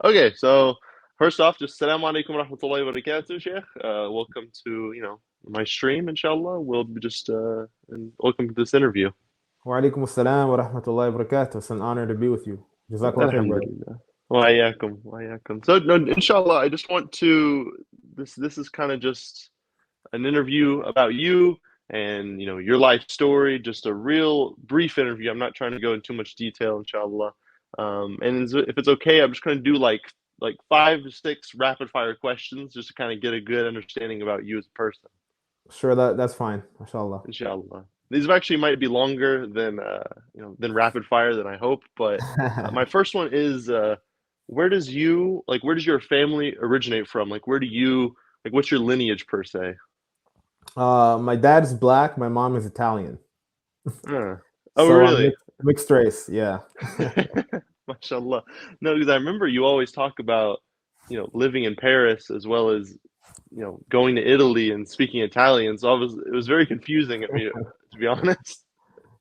Okay, so first off, just Assalamu alaikum wa rahmatullahi wa barakatuh, Sheikh. Welcome to, my stream, inshallah. We'll be just and welcome to this interview. Wa alaikum assalam wa rahmatullahi wa barakatuh. It's an honor to be with you. Jazakallah khair, brother. Alhamdulillah. Wa ayakum, wa ayakum. So, no, inshallah, I just want to this is kind of just an interview about you and your life story, just a real brief interview. I'm not trying to go into too much detail, inshallah. And if it's okay, I'm just going to do like 5 to 6 rapid fire questions just to kind of get a good understanding about you as a person, Sure, that's fine. MashaAllah. inshallah. These actually might be longer than rapid fire than I hope, but my first one is where does your family originate from? What's your lineage per se? My dad is black. My mom is Italian. Huh. Oh, So I'm really? mixed race. Yeah. Mashallah. No, because I remember you always talk about, living in Paris as well as, going to Italy and speaking Italian. So it was very confusing at me, to be honest.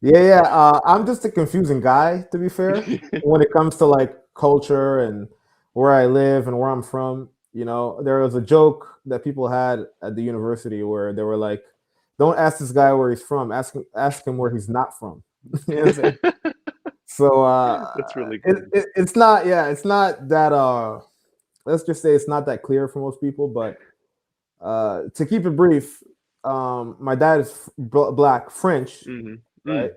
Yeah. I'm just a confusing guy, to be fair, when it comes to like culture and where I live and where I'm from. There was a joke that people had at the university where they were like, "Don't ask this guy where he's from. Ask him where he's not from." You know what I'm saying? So That's really it, good. it it's not yeah it's not that let's just say it's not that clear for most people. But to keep it brief, my dad is black French, Hmm. right? Mm.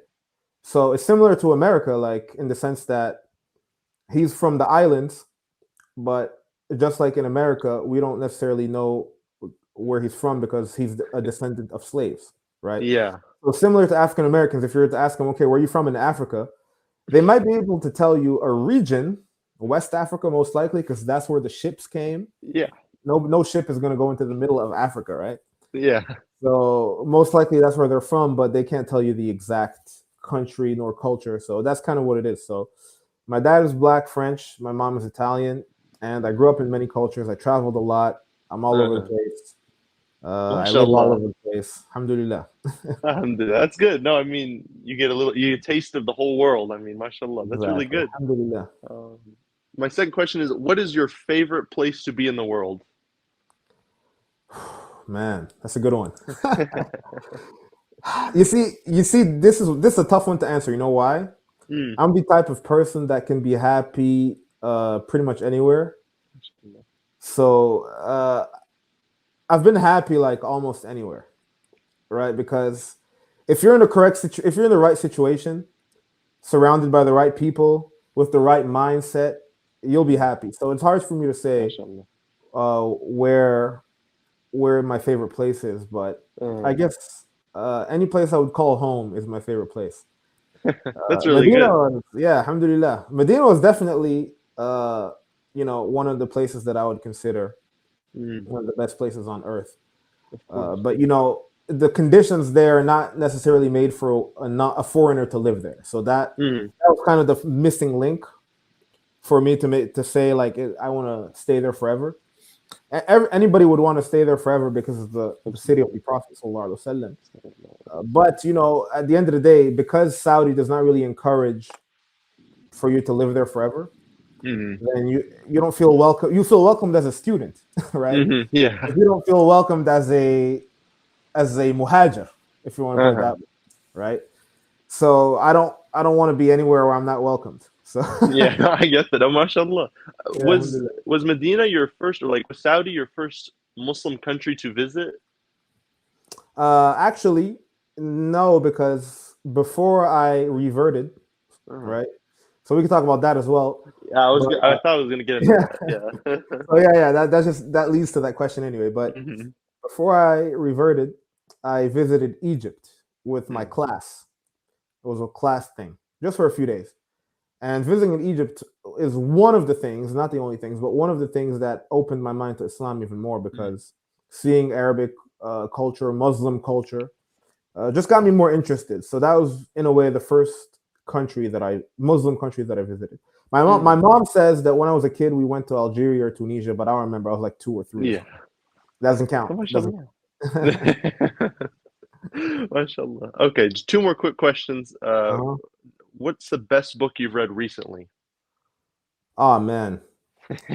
So it's similar to America, like in the sense that he's from the islands, but just like in America, we don't necessarily know where he's from because he's a descendant of slaves, right? Yeah. So similar to African Americans, if you were to ask them, okay, where are you from in Africa? They might be able to tell you a region, West Africa, most likely, because that's where the ships came. Yeah. No ship is going to go into the middle of Africa, right? Yeah. So most likely that's where they're from, but they can't tell you the exact country nor culture. So that's kind of what it is. So my dad is black French, my mom is Italian, and I grew up in many cultures. I traveled a lot. I'm all over the Uh-huh. place. I live all Mashallah. over the place. Alhamdulillah. Alhamdulillah. That's good. No, I mean, you get a taste of the whole world. I mean, mashallah. That's really Exactly. good. Alhamdulillah. Um, my second question is, what is your favorite place to be in the world? Man, that's a good one. You see, this is a tough one to answer. You know why? Mm. I'm the type of person that can be happy pretty much anywhere. So I've been happy like almost anywhere, right? Because if you're in the right situation, surrounded by the right people with the right mindset, you'll be happy. So it's hard for me to say Mashallah. where my favorite place is, but I Uh, guess any place I would call home is my favorite place. that's really Medina good. was, yeah, alhamdulillah. Medina was definitely, one of the places that I would consider Mm, one of the best places on earth. of course. But the conditions there are not necessarily made for not a foreigner to live there. So Mm, that was kind of the missing link for me to say like I want to stay there forever. Anybody would want to stay there forever because of the city of the Prophet sallallahu alaihi wasallam. But at the end of the day, because Saudi does not really encourage for you to live there forever, mm, then you don't feel welcome. You feel welcomed as a student, right? yeah. But you don't feel welcomed as a muhajir, if you want to put it Uh-huh. that way, right? So I don't want to be anywhere where I'm not welcomed. So Yeah, I get that. Oh, mashallah. yeah, Was alhamdulillah. was Medina your first, or like was Saudi your first Muslim country to visit? Actually, no, because before I reverted, Uh-huh. right? So we can talk about that as well. Yeah, But I thought I was gonna get into yeah, that. Yeah. oh yeah. That leads to that question anyway. But Mhm. before I reverted, I visited Egypt with my Mm, class. It was a class thing, just for a few days. And visiting Egypt is one of the things, not the only things, but one of the things that opened my mind to Islam even more mm. because seeing Arabic culture, Muslim culture, just got me more interested. So that was, in a way, the first Muslim country that I visited. My Mm. mom says that when I was a kid, we went to Algeria or Tunisia, but I don't remember. I was like 2 or 3 or Yeah. something. Doesn't count. Oh, Doesn't mashallah. count. Mashallah. Okay, just two more quick questions. Uh-huh. What's the best book you've read recently? Oh man.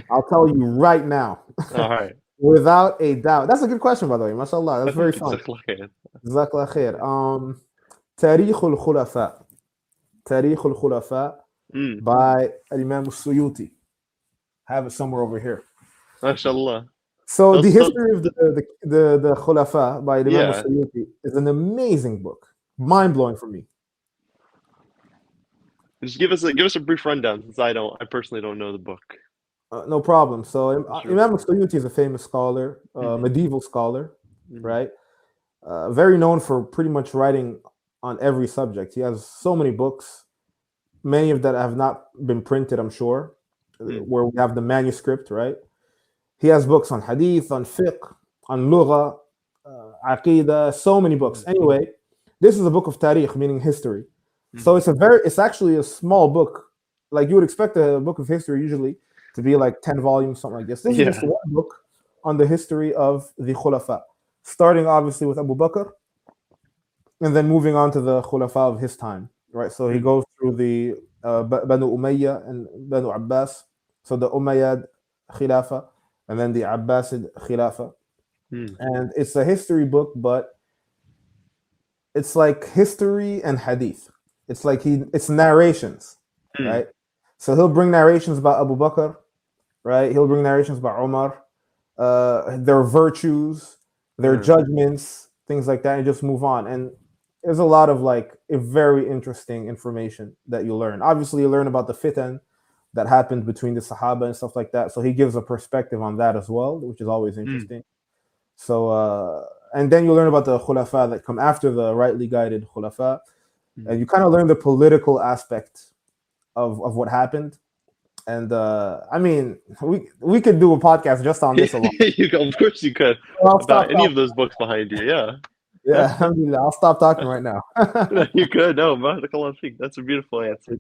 I'll tell you right now, All right. without a doubt. That's a good question, by the way. MashaAllah. That's very fun. Jazakallah khair. Jazakallah khair. تاريخ الخلفاء. تاريخ الخلفاء Mm. by Imam Suyuti. Have it somewhere over here. MashaAllah. So the So, history of the Khulafa by Imam yeah. Suyuti is an amazing book. Mind blowing for me. Just give us a brief rundown since I personally don't know the book. No problem. So Sure. Imam Suyuti is a famous scholar, Mhm. medieval scholar, Mhm. right? Very known for pretty much writing on every subject. He has so many books, many of that have not been printed, I'm sure, where we have the manuscript, right? He has books on hadith, on fiqh, on lugha, aqidah, so many books. Anyway, this is a book of tarikh, meaning history. So it's actually a small book. Like you would expect a book of history usually to be like 10 volumes, something like this. This is just Yeah. one book on the history of the Khulafa, starting obviously with Abu Bakr and then moving on to the Khulafa of his time, right? So he goes through the Banu Umayyah and Banu Abbas. So the Umayyad Khilafah and then the Abbasid Khilafah. And it's a history book, but it's like history and hadith. It's like it's narrations, right? So he'll bring narrations about Abu Bakr, right? He'll bring narrations about Umar, their virtues, their judgments, things like that, and just move on. And there's a lot of like a very interesting information that you learn. Obviously, you learn about the fitan that happened between the Sahaba and stuff like that. So he gives a perspective on that as well, which is always interesting. So, and then you learn about the Khulafa that come after the rightly guided Khulafa. And you kind of learn the political aspect of what happened. And I mean, we could do a podcast just on this alone. Of course you could. About any of those books behind you, yeah. Yeah, alhamdulillah. I'll stop talking right now. You could. No, barakallah feek. That's a beautiful answer.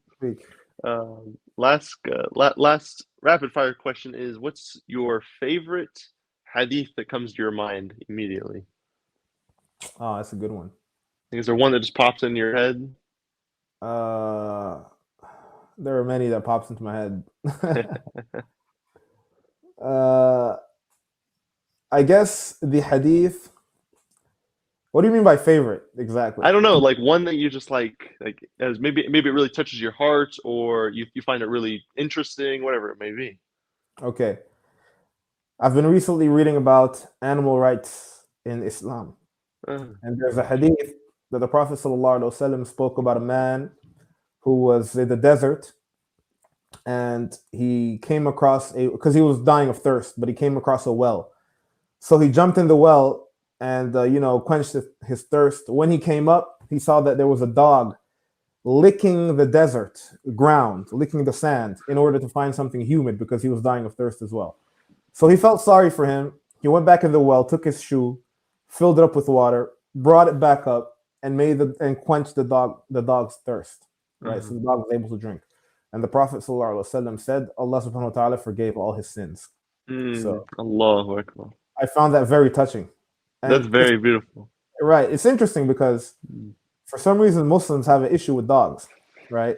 Last rapid fire question is: what's your favorite hadith that comes to your mind immediately? Oh, that's a good one. Is there one that just pops into your head? There are many that pops into my head. I guess the hadith. What do you mean by favorite exactly? I don't know, like one that you just like as maybe it really touches your heart, or you find it really interesting, whatever it may be. Okay. I've been recently reading about animal rights in Islam. And there's a hadith that the Prophet ﷺ spoke about a man who was in the desert and he came across because he was dying of thirst, but he came across a well. So he jumped in the well and quenched his thirst. When he came up, he saw that there was a dog licking the desert ground, licking the sand in order to find something humid because he was dying of thirst as well. So he felt sorry for him. He went back in the well, took his shoe, filled it up with water, brought it back up, and quenched the dog's thirst. Right, so the dog was able to drink. And the Prophet ﷺ said, Allah subhanahu wa ta'ala forgave all his sins. So Allahu Akbar. I found that very touching. And that's very beautiful. Right. It's interesting because for some reason Muslims have an issue with dogs, right?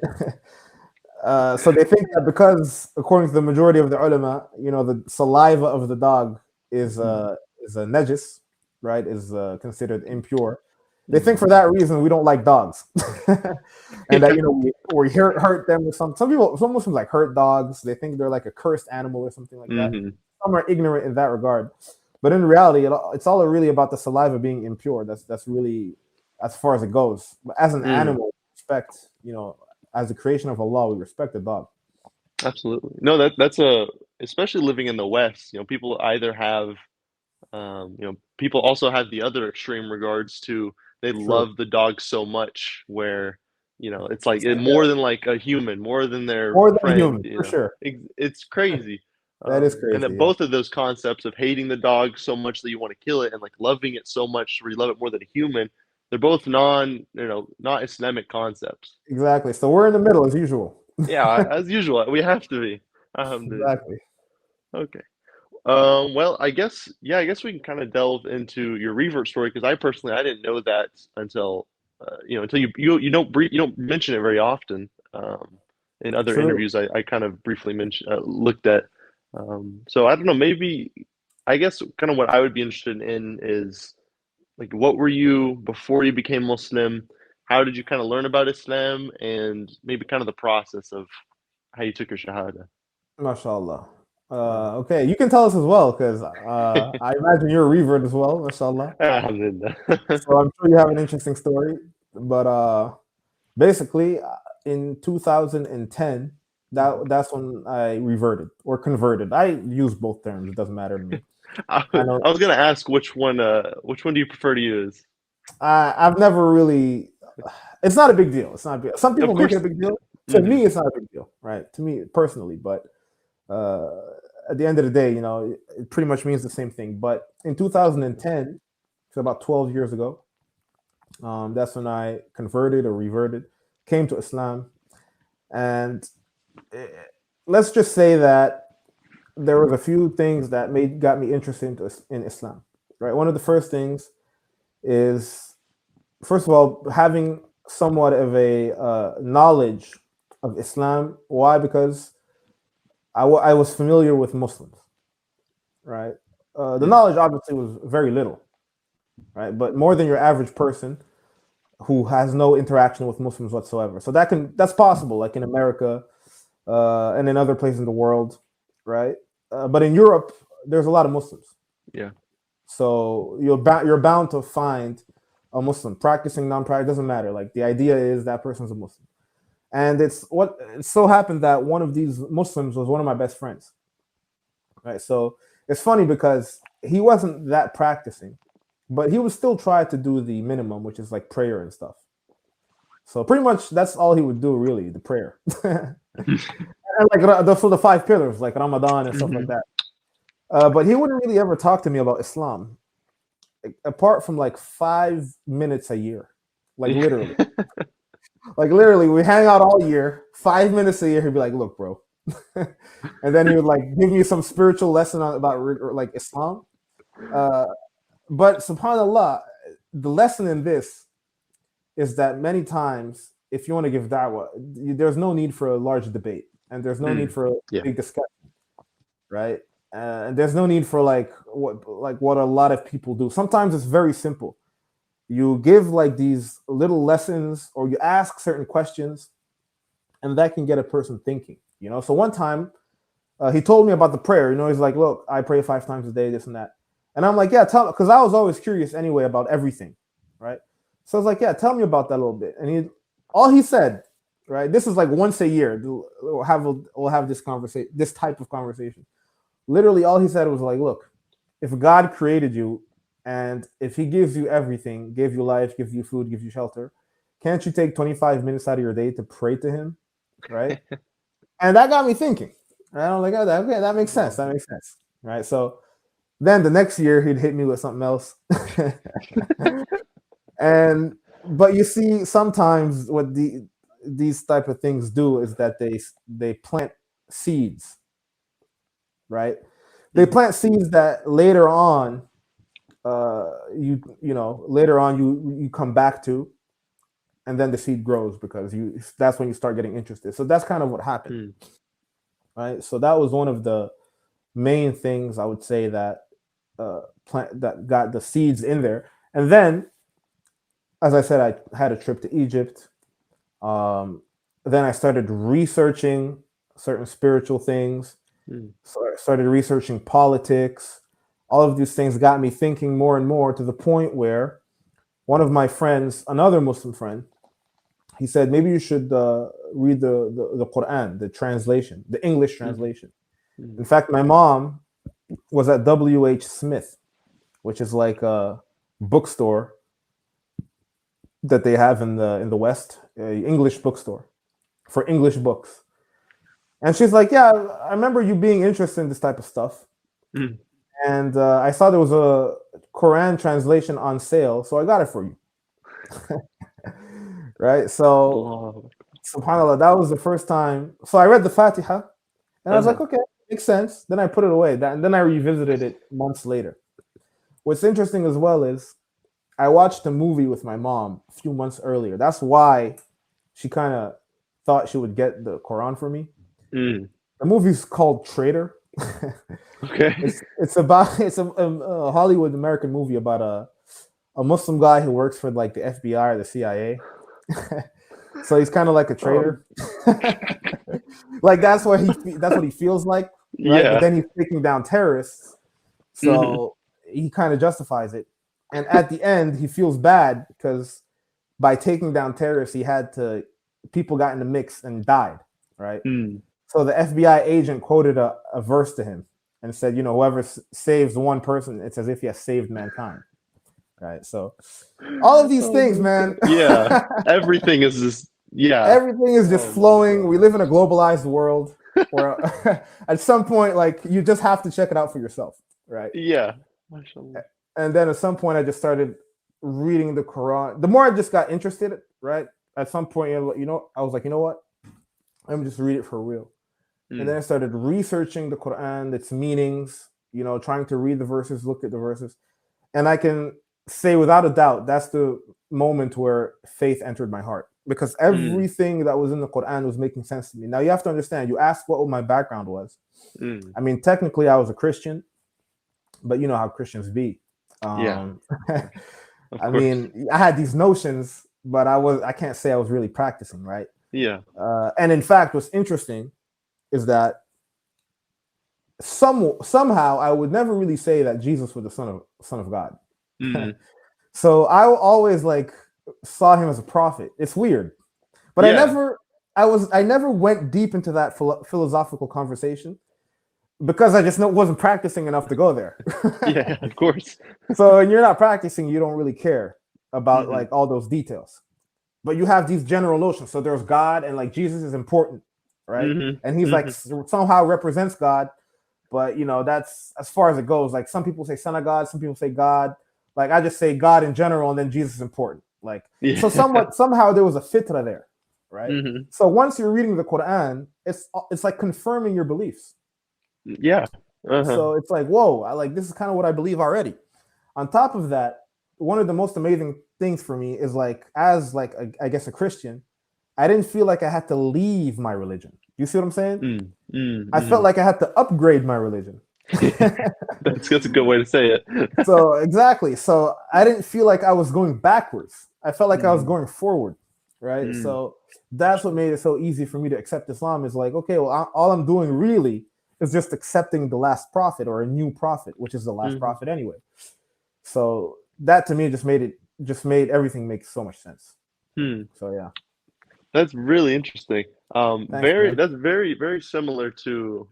So they think that because, according to the majority of the ulama, the saliva of the dog is a najis, right? Is considered impure. They think for that reason we don't like dogs, and that we hurt them with some Muslims like hurt dogs. They think they're like a cursed animal or something like that. Some are ignorant in that regard, but in reality, it's all really about the saliva being impure. That's really as far as it goes. But as an animal, respect, as a creation of Allah, we respect the dog. Absolutely. No, that's especially living in the West. People either have, people also have the other extreme regards to. They love the dog so much where, it's like more than like a human, more than their friend. A human, for sure. It's crazy. That is crazy. And that both of those concepts of hating the dog so much that you want to kill it and like loving it so much where you love it more than a human, they're both not Islamic concepts. Exactly. So we're in the middle as usual. Yeah, as usual. We have to be. Exactly. Okay. Well, I guess we can kind of delve into your revert story because I didn't know that until until you don't mention it very often. In other interviews, I kind of briefly looked at So I don't know, maybe I guess kind of what I would be interested in is like what were you before you became Muslim? How did you kind of learn about Islam and maybe kind of the process of how you took your Shahada? MashaAllah. Uh, Okay, you can tell us as well, because I imagine you're a revert as well, MashaAllah. Alhamdulillah. So I'm sure you have an interesting story. But basically, in 2010, that's when I reverted or converted. I use both terms; it doesn't matter to me. I know I was gonna ask which one do you prefer to use? I've never really. It's not a big deal. It's not a big. Some Of people make it course. a big deal. To Hmm. me, it's not a big deal, right? To me personally, but uh, at the end of the day, it pretty much means the same thing. But in 2010, so about 12 years ago, that's when I converted or reverted, came to Islam, and eh, let's just say that there was a few things that got me interested in Islam. Right, one of the first things is, first of all, having somewhat of a knowledge of Islam. Why? Because I was familiar with Muslims, right? The Mm. knowledge obviously was very little, right? But more than your average person who has no interaction with Muslims whatsoever. So that's possible, like in America and in other places in the world, right? But in Europe, there's a lot of Muslims, Yeah. so you're bound to find a Muslim practicing, non-practicing, doesn't matter. Like the idea is that person's a Muslim, and it so happened that one of these Muslims was one of my best friends, right? So it's funny because he wasn't that practicing, but he would still try to do the minimum, which is like prayer and stuff. So pretty much that's all he would do, really, the prayer. And like the 5 pillars, like Ramadan and stuff like Hmm. that. But he wouldn't really ever talk to me about Islam, like, apart from like 5 minutes a year, like literally. Like literally, we hang out all year. 5 minutes a year, he'd be like, "Look, bro," and then he would like give me some spiritual lesson about like Islam. Uh, but Subhanallah, the lesson in this is that many times, if you want to give da'wah, there's no need for a large debate, and there's no need Mm. for a Yeah. big discussion, right? And there's no need for what a lot of people do. Sometimes it's very simple. You give like these little lessons, or you ask certain questions, and that can get a person thinking. So one time, he told me about the prayer. He's like, "Look, I pray 5 times a day, this and that." And I'm like, "Yeah, tell," because I was always curious anyway about everything, right? So I was like, "Yeah, tell me about that a little bit." And all he said, right? This is like once a year. We'll have this conversation, this type of conversation. Literally, all he said was like, "Look, if God created you, and if He gives you everything, gave you life, gives you food, gives you shelter, can't you take 25 minutes out of your day to pray to Him, right?" And that got me thinking. Right? I'm like, "Oh, okay, that makes sense. Wow. That makes sense." Right? So then the next year he'd hit me with something else. And but you see, sometimes what these type of things do is that they plant seeds, right? They Hmm. plant seeds that later on, later on you come back to, and then the seed grows because that's when you start getting interested. So that's kind of what happened, Mm. right? So that was one of the main things I would say that plant that got the seeds in there. And then, as I said, I had a trip to Egypt. Um, then I started researching certain spiritual things. Mm. So I started researching politics. All of these things got me thinking more and more, to the point where one of my friends, another Muslim friend, he said, maybe you should read the Quran, the translation, the English Mhm. translation. Mm. In fact, my mom was at W.H. Smith, which is like a bookstore that they have in the West, English bookstore for English books. And she's like, "Yeah, I remember you being interested in this type of stuff, Mm. and I saw there was a Quran translation on sale, so I got it for you." Right? So, Allah. Subhanallah, that was the first time. So I read the Fatiha, and I was like, Uh-huh. "Okay, makes sense." Then I put it away. And then I revisited it months later. What's interesting as well is I watched a movie with my mom a few months earlier. That's why she kind of thought she would get the Quran for me. Mm. The movie's called Traitor. Okay. It's a Hollywood American movie about a Muslim guy who works for like the FBI or the CIA. So he's kind of like a traitor. Like that's what he feels like, right? But Yeah. then he's taking down terrorists, so he kind of justifies it. And at the end, he feels bad because by taking down terrorists, people got in the mix and died, right? Mm. So the FBI agent quoted a verse to him and said, whoever saves one person, it's as if he has saved mankind, right? So all of these things, man. Yeah. Everything is just, yeah. Everything is just flowing. We live in a globalized world where at some point, like, you just have to check it out for yourself, right? Yeah. And then at some point, I just started reading the Quran. The more I just got interested, right? At some point, I was like, you know what? Let me just read it for real. And then I started researching the Quran, its meanings, trying to read the verses, look at the verses. And I can say without a doubt, that's the moment where faith entered my heart. Because everything that was in the Quran was making sense to me. Now, you have to understand, you asked what my background was. I mean, technically, I was a Christian, but you know how Christians be. Yeah. I mean, I had these notions, but I can't say I was really practicing, right? Yeah. And in fact, what's interesting is that somehow I would never really say that Jesus was the son of God. So I always saw him as a prophet. It's weird, but I never went deep into that philosophical conversation because I just wasn't practicing enough to go there. Yeah, of course. So when you're not practicing, you don't really care about like all those details, but you have these general notions. So there's God, and like Jesus is important, right? And he's like somehow represents God, but that's as far as it goes. Like some people say son of God, some people say God. Like I just say God in general, and then Jesus is important. Like so, somehow there was a fitra there, right? So once you're reading the Quran, it's like confirming your beliefs. Yeah. So it's like, whoa, this is kind of what I believe already. On top of that, one of the most amazing things for me is I guess a Christian, I didn't feel like I had to leave my religion. You see what I'm saying? I felt like I had to upgrade my religion. That's a good way to say it. So exactly. So I didn't feel like I was going backwards. I felt like I was going forward, right? So that's what made it so easy for me to accept Islam. Is like, okay, well, all I'm doing really is just accepting the last prophet or a new prophet, which is the last prophet anyway. So that to me just made everything make so much sense. So yeah, that's really interesting. Thanks, that's very, very similar to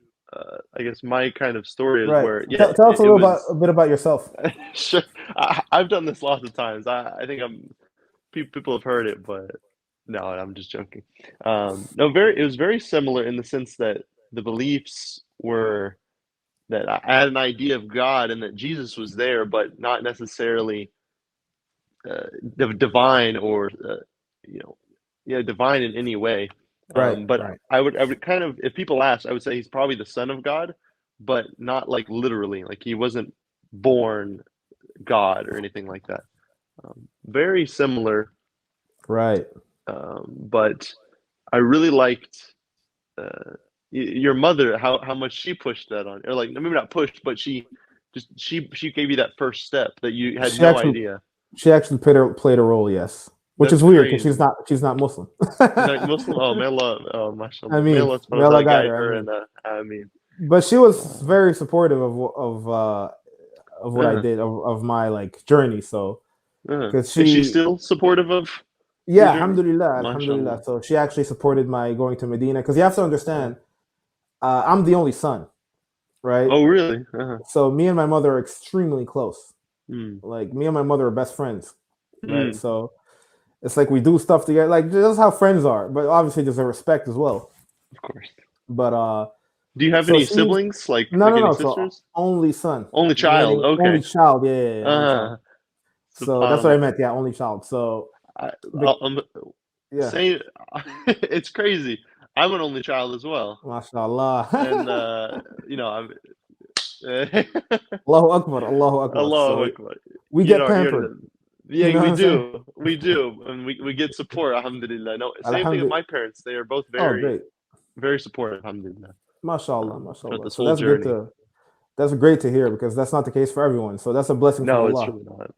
I guess my kind of story is where tell us a bit about yourself. Sure. I've done this lots of times. I think people have heard it, but no, I'm just joking. It was very similar in the sense that the beliefs were that I had an idea of God and that Jesus was there, but not necessarily divine or divine in any way. But I would kind of, if people ask, I would say he's probably the son of God, but not like literally, like he wasn't born God or anything like that. Very similar, right? But I really liked your mother, how much she pushed that on, or like maybe not pushed, but she gave you that first step that you had no idea. She actually played a role, yes. Which is weird because she's not Muslim. Not Muslim? Oh, may Allah, mashallah. I mean, may Allah guide her, and but she was very supportive of what I did, of my like journey. So, is she still supportive of? Yeah, alhamdulillah. So she actually supported my going to Medina because you have to understand, I'm the only son, right? Oh, really? So me and my mother are extremely close. Like me and my mother are best friends, right? So it's like we do stuff together. Like that's how friends are, but obviously there's a respect as well. Of course. But do you have any siblings? Like no, sisters? So only son, only child. Okay, only child. Yeah. So that's what I meant. Yeah, only child. So say it's crazy. I'm an only child as well. MashaAllah. And I'm. Allahu Akbar, Allahu Akbar. Allahu Akbar. We get pampered. Yeah, we do, and we get support. Alhamdulillah. No, same thing with my parents. They are both very, very supportive. Alhamdulillah. mashallah, throughout mashallah. this So whole journey. that's great to hear because that's not the case for everyone. So that's a blessing from No, it's Allah. really not.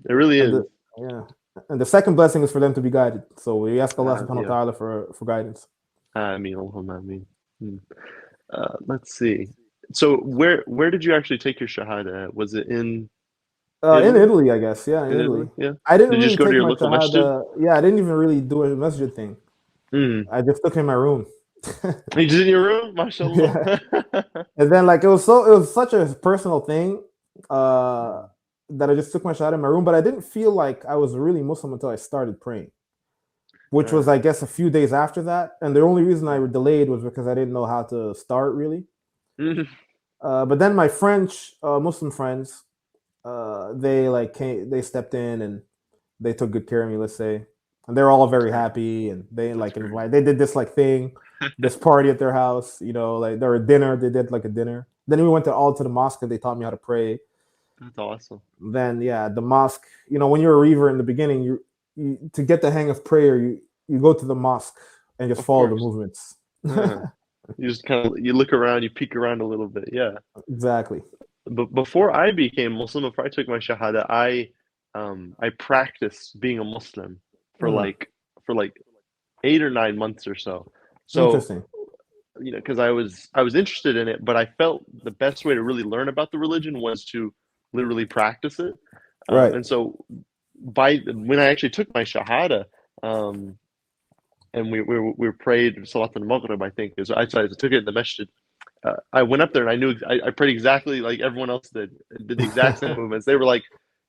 It really And is. yeah, and the second blessing is for them to be guided. So we ask Allah subhanahu Yeah. wa ta'ala for guidance. I mean, Allahumma ameen. Mm. Let's see. So where did you actually take your shahada? Was it in In Italy? Italy, I guess. Yeah, in In Italy? Italy. Yeah. I didn't Did you really just go to take your my local masjid? shahada. Yeah, I didn't even really do a masjid thing. Mm. I just took it in my room. You just in your room? MashaAllah. Yeah. And then like it was such a personal thing that I just took my shahada in my room, but I didn't feel like I was really Muslim until I started praying, which was I guess a few days after that. And the only reason I delayed was because I didn't know how to start really. Mhm. But then my French Muslim friends, they stepped in and they took good care of me, let's say, and they're all very happy, and they did this like thing, this party at their house, like there were dinner, they did like a dinner. Then we went to the mosque and they taught me how to pray. That's awesome. Then yeah, the mosque, when you're a reaver in the beginning, you to get the hang of prayer, you go to the mosque and just Of follow the course. movements. You just you look around, you peek around a little bit. Yeah. Exactly. But before I became Muslim, before I took my shahada, I practiced being a Muslim for Mm, like 8 or 9 months or so. So, interesting. because I was interested in it, but I felt the best way to really learn about the religion was to literally practice it. Right. And so when I actually took my shahada, and we prayed Salat al-Maghrib, I think, is I took it in the masjid. I went up there and I knew I prayed exactly like everyone else did the exact same movements. They were like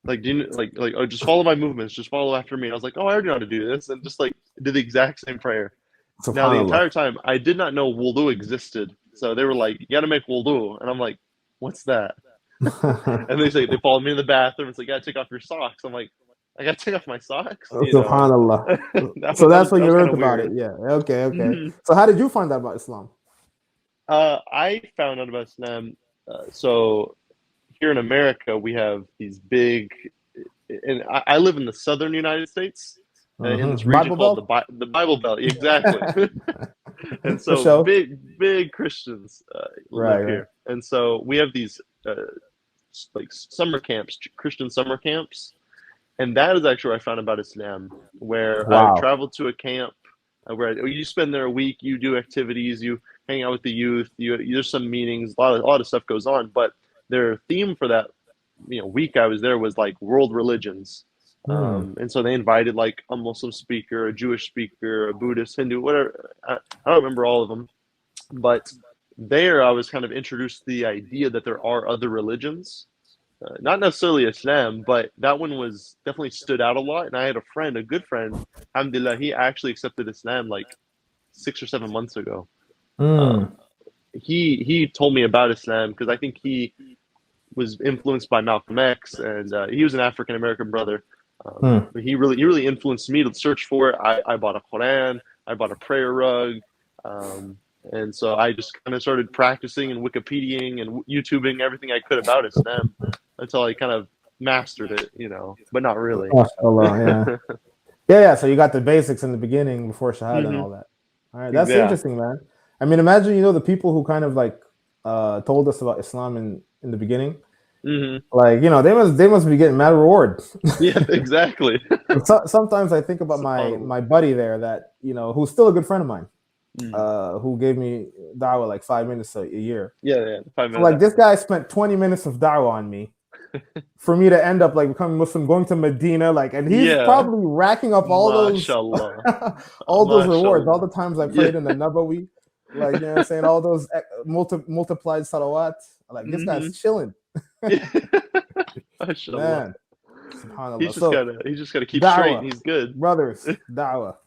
do you like oh, just follow my movements, just follow after me. And I was like, oh, I already know how to do this, and just like did the exact same prayer. Now the Subhanallah. entire time I did not know wudu existed, so they were like, you got to make wudu, and I'm like, what's that? And they followed me in the bathroom. It's like, you got to take off your socks. I'm like, I got to take off my socks, Subhanallah. that So was that's when that you was kind learned of about it. weird. Yeah. Okay. Okay. Mhm. So how did you find out about Islam? I found out about Islam. So here in America, we have these big, and I live in the southern United States, in this region Bible called Belt? the Bible Belt. Exactly. And For so sure. big Christians live Right. Right. here, and so we have these like summer camps, Christian summer camps, and that is actually where I found about Islam, where I Wow. traveled to a camp where you spend there a week, you do activities, you hang out with the youth, there's some meetings, a lot of stuff goes on, but their theme for that week I was there was like world religions. Hmm. And so they invited like a Muslim speaker, a Jewish speaker, a Buddhist, Hindu, whatever. I don't remember all of them, but there I was kind of introduced to the idea that there are other religions, not necessarily Islam, but that one was definitely stood out a lot. And I had a good friend, alhamdulillah, he actually accepted Islam like 6 or 7 months ago. Hmm. Um, he told me about Islam because I think he was influenced by Malcolm X, and he was an African American brother. Hmm. But he really influenced me to search for it. I bought a Quran, I bought a prayer rug, um, and so I just kind of started practicing and Wikipediaing and YouTubing everything I could about Islam until I kind of mastered it, but not really. MashaAllah, yeah. Yeah, yeah. So you got the basics in the beginning before Shahada and Hmm. all that. All right, that's Yeah. interesting, man. I mean, imagine the people who kind of like told us about Islam in the beginning. Hmm. Like they must be getting mad reward. Yeah, exactly. Sometimes I think about my SubhanAllah. my buddy there that who's still a good friend of mine, Mm. who gave me da'wah like 5 minutes a year. Yeah, yeah. five So minute like this hour. guy spent 20 minutes of da'wah on me for me to end up like becoming Muslim, going to Medina, like, and he's Yeah. probably racking up all those MashaAllah. all those rewards, all MashaAllah. the times I Yeah. prayed in the Nabawi, like what I'm saying, all those multiplied salawat. Like this Hmm. guy's chilling, Yeah. MashaAllah. man. He's Subhanallah. just So gotta he's just gotta keep straight and da'wah, he's good. brothers, da'wah, all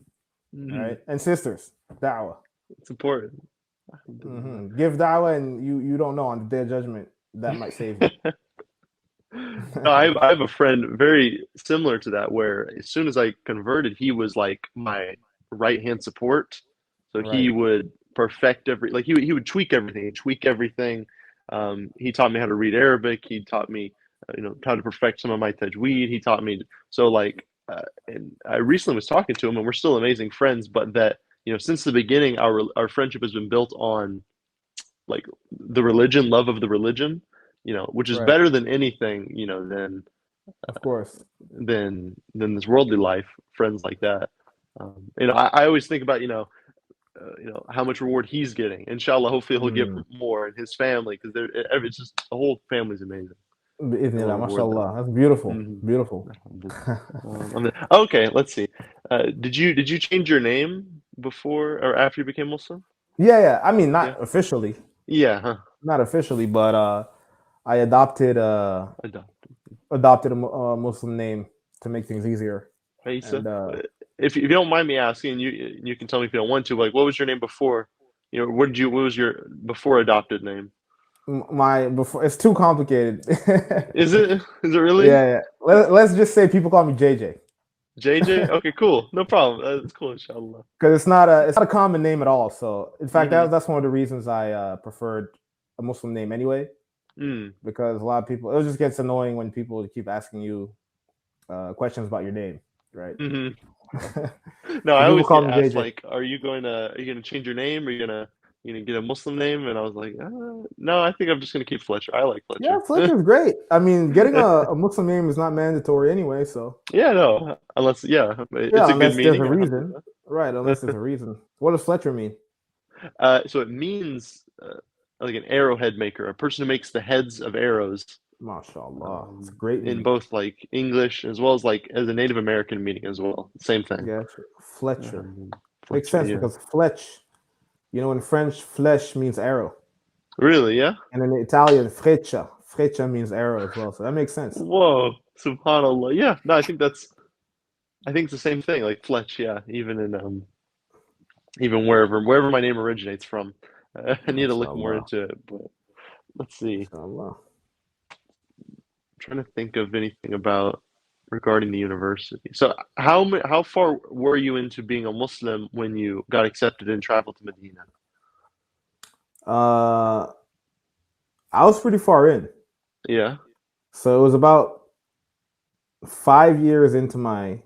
Hmm. right, and sisters, da'wah. It's important. Alhamdulillah. Give da'wah, and you don't know, on the day of judgment that might save you. No, I have a friend very similar to that where as soon as I converted, he was like my right hand support. So he Right. would perfect like he would tweak everything. He'd tweak everything. He taught me how to read Arabic. He taught me how to perfect some of my tajweed. He taught me so like and I recently was talking to him and we're still amazing friends, but that since the beginning our friendship has been built on like the religion, love of the religion, which is Right. better than anything, Of course. than this worldly life, friends like that. I always think about, how much reward he's getting. Inshallah, hopefully he'll get Mm. more, and his family, because it's just the whole family's amazing. He'll Bismillah, reward them. mashallah. That's beautiful. Hmm. Beautiful. Okay, let's see. Did you change your name before or after you became Muslim? Yeah. I mean, Yeah. not officially. Yeah, huh. Not officially, but I adopted Adopt. a Muslim name to make things easier. Eissa. And If you don't mind me asking, you can tell me if you don't want to. Like, what was your name before? What was your before adopted name? my before it's too complicated. Is it? Is it really? Yeah. Let's just say people call me JJ JJ? Okay, cool. No problem. That's cool, inshallah. because it's not a common name at all. So in fact, Mm-hmm. that's one of the reasons I preferred a Muslim name anyway. Mm. Because a lot of people, it just gets annoying when people keep asking you questions about your name, right? Mm-hmm. So No, I people always call get me asked JJ. like, are you gonna change your name? Are you gonna get a Muslim name? And I was like, no, I think I'm just gonna keep Fletcher. I like Yeah, Fletcher. Fletcher's great. I mean, getting a Muslim name is not mandatory anyway. So Yeah, no, unless it's yeah, a good unless there's meaning. a reason, Alhamdulillah. right? Unless there's a reason. What does Fletcher mean? So it means like an arrowhead maker, a person who makes the heads of arrows, MashaAllah, it's a great in meaning. both like English as well as like as a Native American meaning as well. Same thing. Gotcha. Fletcher Um, makes Fletcher, sense yeah. because Fletch, in French, flesh means arrow, Really, yeah. and in Italian, freccia means arrow as well. So that makes sense. Whoa, subhanallah. Yeah, no, I think it's the same thing. Like Fletch, yeah. Even wherever my name originates from. I need to look more MashaAllah, into it, but let's see. MashaAllah. I'm trying to think of anything about regarding the university. So how far were you into being a Muslim when you got accepted and traveled to Medina? Uh, I was pretty far in, Yeah. so it was about 5 years into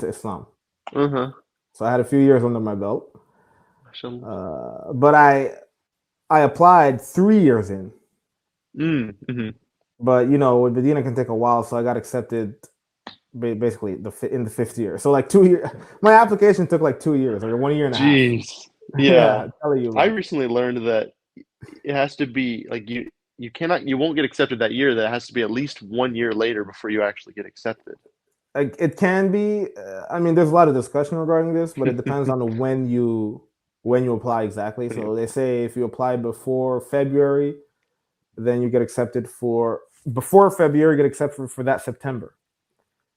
Islam. Uh-huh. So I had a few years under my belt, Mashallah. but I applied 3 years in. Mm-hmm. But with Medina can take a while, so I got accepted basically in the fifth year. So like 2 years. My application took like 2 years, or 1 year and a half. Jeez. Yeah, Yeah. I'm telling you, I man. recently learned that it has to be like you won't get accepted that year. That has to be at least 1 year later before you actually get accepted. Like it can be. I mean, there's a lot of discussion regarding this, but it depends on when you apply exactly. So they say if you apply before February, then you get accepted for before February, you get accepted for that September.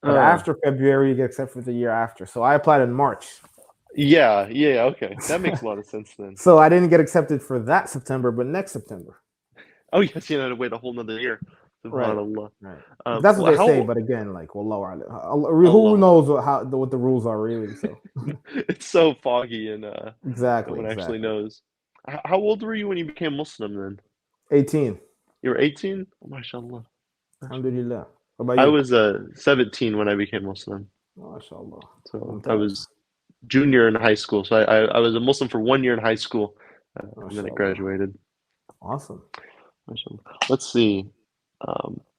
But Uh, after February, you get accepted for the year after. So I applied in March. yeah, okay. That makes a lot of sense then. So I didn't get accepted for that September, but next September. Oh, yes, you had to wait a whole nother year. Right. SubhanAllah. Right. That's what Well, they say, how but again, like wallahu who Allah. knows what the rules are really? So It's so foggy and no exactly, one actually exactly. knows. How old were you when you became Muslim then? 18. You were 18? Oh, mashallah. Alhamdulillah. What about I you? was 17 when I became Muslim. MashaAllah. So I Mumtaz. was junior in high school. So I was a Muslim for 1 year in high school, and then I MashaAllah. graduated. Awesome. Mashallah. Let's see.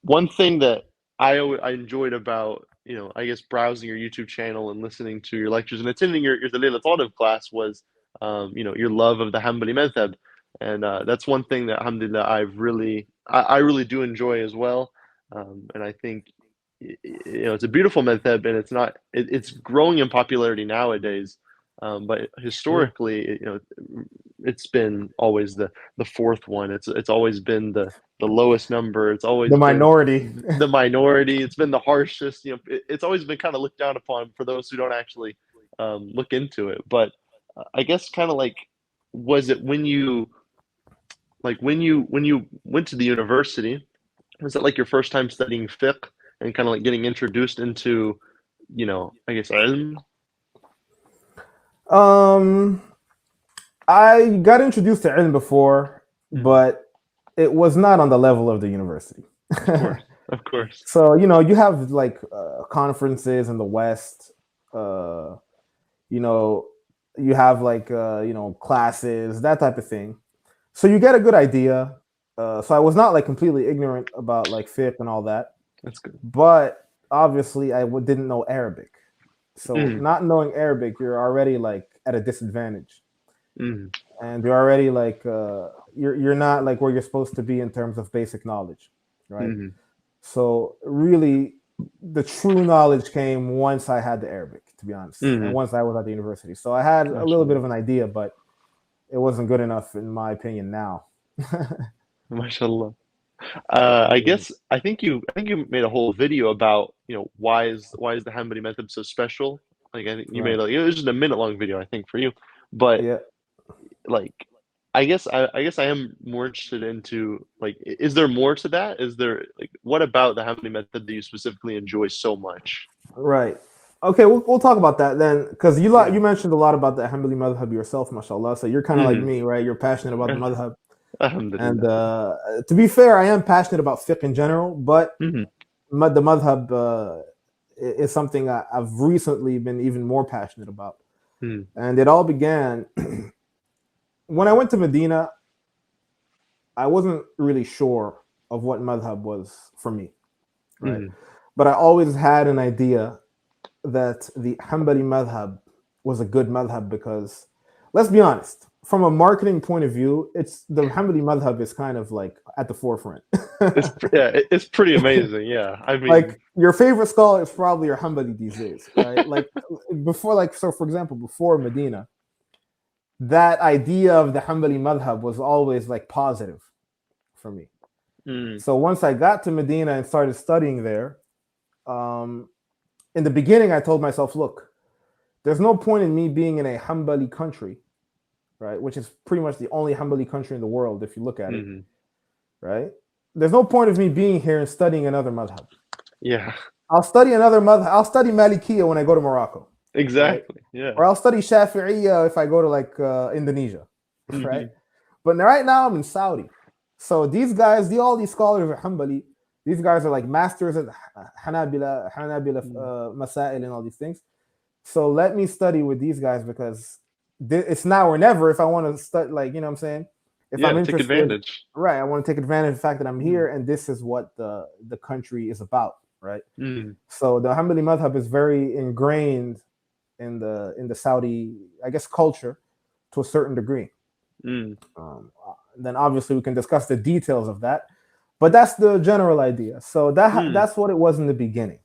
One thing that I enjoyed about, I guess browsing your YouTube channel and listening to your lectures and attending your Dalil Thought class was, your love of the Hanbali madhab. And that's one thing that, alhamdulillah, I really do enjoy as well. And I think, it's a beautiful madhab and it's growing in popularity nowadays. But True. historically, it's been always the fourth one. It's always been the lowest number. It's The always been minority. the minority. It's been the harshest. It's always been kind of looked down upon for those who don't actually look into it. But I guess kind of like, was it when you went to the university? Was it like your first time studying fiqh and kind of like getting introduced into, I guess ilm? um I got introduced to ilm before, Mhm. but it was not on the level of the university. Of course, of course. So, you have like conferences in the West, uh, you know, you have like, classes, that type of thing. So you get a good idea. So I was not like completely ignorant about like fiqh and all that, That's good. but obviously didn't know Arabic. So Mm, not knowing Arabic, you're already like at a disadvantage, mm, and you're already like you're not like where you're supposed to be in terms of basic knowledge, right? mm, So really, the true knowledge came once I had the Arabic, to be honest, and mm. once I was at the university. So I had a little bit MashaAllah. of an idea, but it wasn't good enough in my opinion now. MashaAllah. Yeah. I think you made a whole video about, why is the Hanbali method so special? Like I think you made Right. like it was just a minute long video, I think, for you. But Yeah. like I guess I am more interested into like is there more to that? Is there like what about the Hanbali method that you specifically enjoy so much? Right. Okay, we'll talk about that then, because Yeah. you mentioned a lot about the Hanbali madhab yourself, mashallah. So you're kind of like Hmm. me, right? You're passionate about the madhab, and Alhamdulillah. to be fair, I am passionate about fiqh in general, but Hmm. the madhab is something I've recently been even more passionate about, Hmm. and it all began when I went to Medina. I wasn't really sure of what madhab was for me, right? Hmm. But I always had an idea that the Hanbali madhab was a good madhab because, let's be honest, from a marketing point of view, it's the Hanbali madhab is kind of like at the forefront. It's pretty amazing. Yeah. I mean, Like your favorite scholar is probably your Hanbali these days, right? Like before, like so for example, before Medina, that idea of the Hanbali madhab was always like positive for me. mm, So once I got to Medina and started studying there, um, in the beginning, I told myself, look, there's no point in me being in a Hanbali country, right? Which is pretty much the only Hanbali country in the world, if you look at it, mhm. right? There's no point of me being here and studying another madhab. Yeah, I'll study another madhab. I'll study Malikiya when I go to Morocco, right? exactly. Yeah. Or I'll study Shafi'iyya if I go to like Indonesia, right? Hmm. But right now I'm in Saudi. So these guys, all these scholars are Hanbali. These guys are like masters at Hanabila Masail and all these things. So let me study with these guys because it's now or never if I want to study, like, you know what I'm saying? If I'm Yeah, take interested, advantage. right, I want to take advantage of the fact that I'm Mm, here and this is what the country is about, right? mm, So the Hanbali madhab is very ingrained in the Saudi, I guess, culture to a certain degree. mm, Then obviously we can discuss the details of that, but that's the general idea. So mm, that's what it was in the beginning.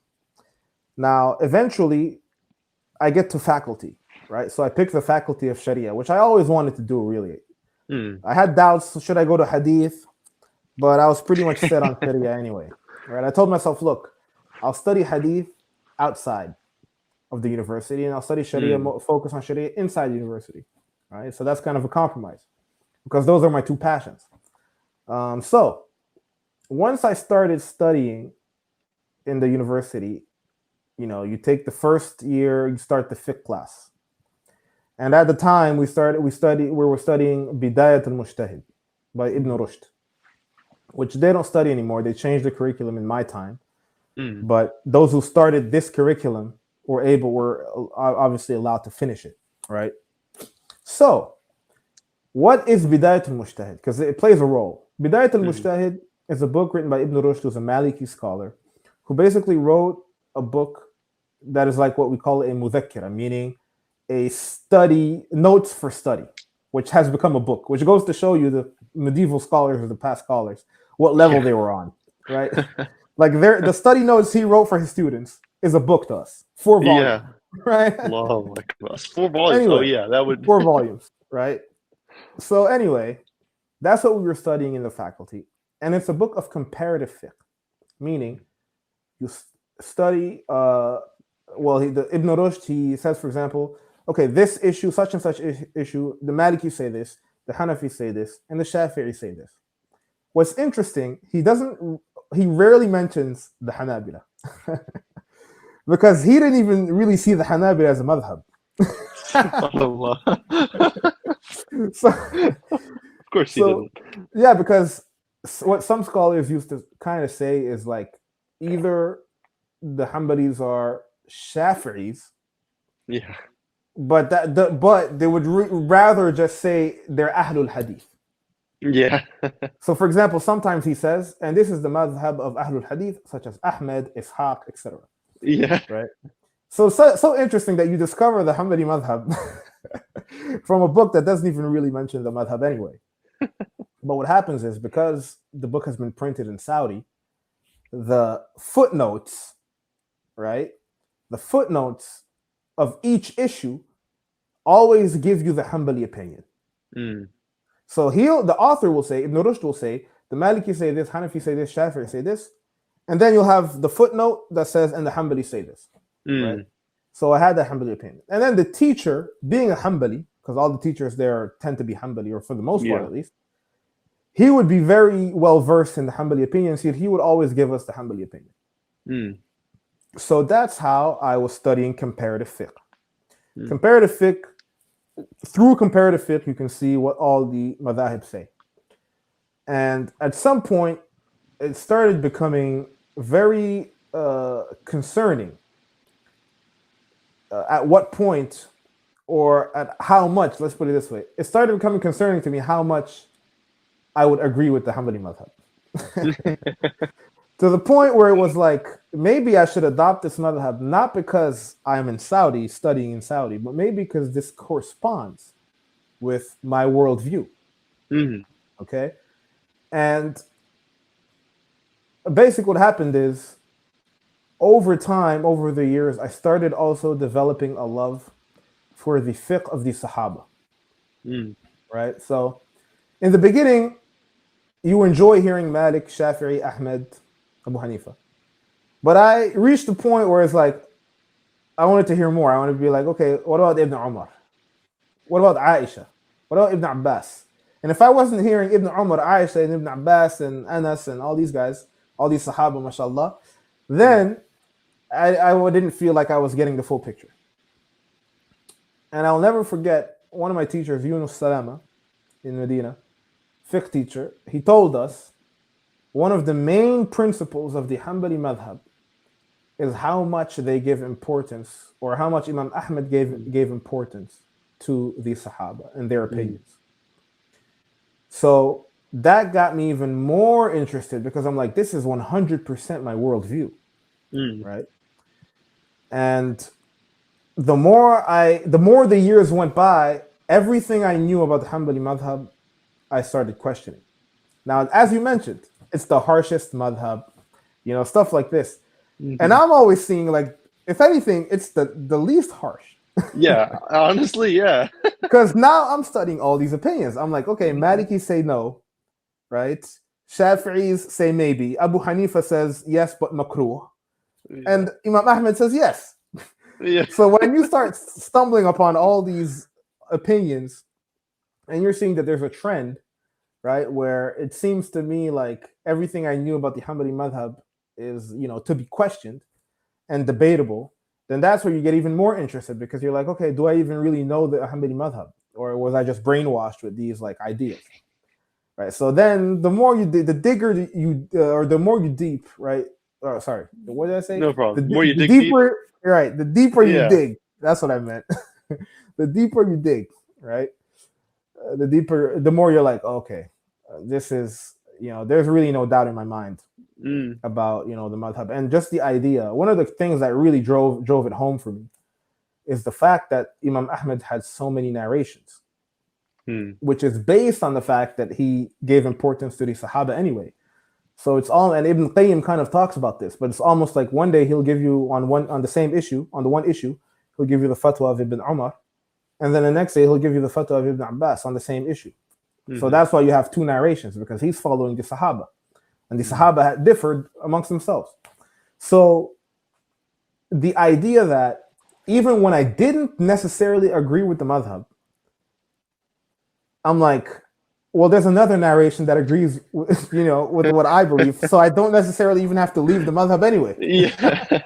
Now, eventually, I get to faculty, right? So I picked the faculty of Sharia, which I always wanted to do. Really, mm. I had doubts: should I go to Hadith? But I was pretty much set on Sharia anyway. Right? I told myself, look, I'll study Hadith outside of the university, and I'll study Sharia, Mm, focus on Sharia inside the university. Right? So that's kind of a compromise because those are my two passions. So once I started studying in the university, you take the first year, you start the fiqh class. And at the time we were studying Bidayat al-Mujtahid by Ibn mm, Rushd, which they don't study anymore. They changed the curriculum in my time. mm, But those who started this curriculum were obviously allowed to finish it, right? So, what is Bidayat al-Mujtahid? Because it plays a role. Bidayat mm, al-Mujtahid is a book written by Ibn Rushd, who's a Maliki scholar, who basically wrote a book that is like what we call a mudhakkira, meaning a study, notes for study, which has become a book, which goes to show you the medieval scholars or the past scholars, what level yeah. they were on, right? Like the study notes he wrote for his students is a book to us, 4 volumes, Yeah. right? Allahu Akbar. 4 volumes. Oh Anyway, yeah, that would 4 volumes, right? So anyway, that's what we were studying in the faculty, and it's a book of comparative fiqh, meaning you study. The Ibn Rushd, he says, for example, okay, this issue, such and such issue, the Maliki say this, the Hanafi say this, and the Shafi'i say this. What's interesting, he rarely mentions the Hanabila because he didn't even really see the Hanabila as a madhab. subhanallah. so, Of course he so didn't. yeah, because what some scholars used to kind of say is like either the Hanbalis are Shafi'is, Yeah. but but they would rather just say they're Ahlul Hadith. Yeah. So, for example, sometimes he says, and this is the madhab of Ahlul Hadith, such as Ahmed, Ishaq, etc. Yeah. Right? So interesting that you discover the Hanbali madhab from a book that doesn't even really mention the madhab anyway. But what happens is, because the book has been printed in Saudi, the footnotes, right? The footnotes of each issue always give you the Hanbali opinion. Mm. So the author will say, Ibn Rushd will say, the Maliki say this, Hanafi say this, Shafi'i say this, and then you'll have the footnote that says, and the Hanbali say this, right? So I had the Hanbali opinion. And then the teacher, being a Hanbali, because all the teachers there tend to be Hanbali, or for the most part at least, he would be very well versed in the Hanbali opinion, so he would always give us the Hanbali opinion. So that's how I was studying comparative fiqh. Comparative fiqh, through comparative fiqh, you can see what all the madhahib say. And at some point, it started becoming very concerning. At what point, or at how much, let's put it this way, it started becoming concerning to me how much I would agree with the Hanbali madhab. To the point where it was like, maybe I should adopt this madhab, not because I'm in Saudi, studying in Saudi, but maybe because this corresponds with my worldview. Okay? And basically what happened is, over time, over the years, I started also developing a love for the fiqh of the Sahaba. Right? So, in the beginning, you enjoy hearing Malik, Shafi'i, Ahmed, Abu Hanifa. But I reached the point where it's like, I wanted to hear more. I wanted to be like, okay, what about Ibn Umar? What about Aisha? What about Ibn Abbas? And if I wasn't hearing Ibn Umar, Aisha, and Ibn Abbas, and Anas, and all these guys, all these Sahaba, mashallah, then I didn't feel like I was getting the full picture. And I'll never forget one of my teachers, Yunus Salama, in Medina, fiqh teacher. He told us one of the main principles of the Hanbali madhab is how much they give importance, or how much Imam Ahmed gave importance to the Sahaba and their opinions. So that got me even more interested, because I'm like, this is 100% my worldview, right? And the more the years went by, everything I knew about the Hanbali madhab, I started questioning. Now, as you mentioned, it's the harshest madhab, stuff like this. And I'm always seeing, like, if anything, it's the least harsh. Yeah, honestly, yeah. Because now I'm studying all these opinions. I'm like, okay, Maliki say no, right? Shafi'is say maybe. Abu Hanifa says yes, but makruh. And Imam Ahmed says yes. So when you start stumbling upon all these opinions, and you're seeing that there's a trend, right, where it seems to me like everything I knew about the Hanbali madhab is, to be questioned and debatable, then that's where you get even more interested, because you're like, okay, do I even really know the Hanbali madhab, or was I just brainwashed with these like ideas, right? So then the more you the digger you or the more you deep, right? Oh, sorry, what did I say? No problem. The More you dig deeper, deep. right? The deeper you dig. That's what I meant. The deeper you dig, right? The deeper, the more you're like, okay, this is, there's really no doubt in my mind about, the madhab. And just the idea, one of the things that really drove it home for me is the fact that Imam Ahmed had so many narrations, which is based on the fact that he gave importance to the Sahaba anyway. So it's all, and Ibn Qayyim kind of talks about this, but it's almost like one day he'll give you on the same issue, on the one issue, he'll give you the fatwa of Ibn Umar, and then the next day he'll give you the fatwa of Ibn Abbas on the same issue. So that's why you have two narrations, because he's following the Sahaba, and the Sahaba had differed amongst themselves. So the idea that even when I didn't necessarily agree with the madhab, I'm like, well, there's another narration that agrees with, with what I believe, so I don't necessarily even have to leave the madhab anyway. Yeah.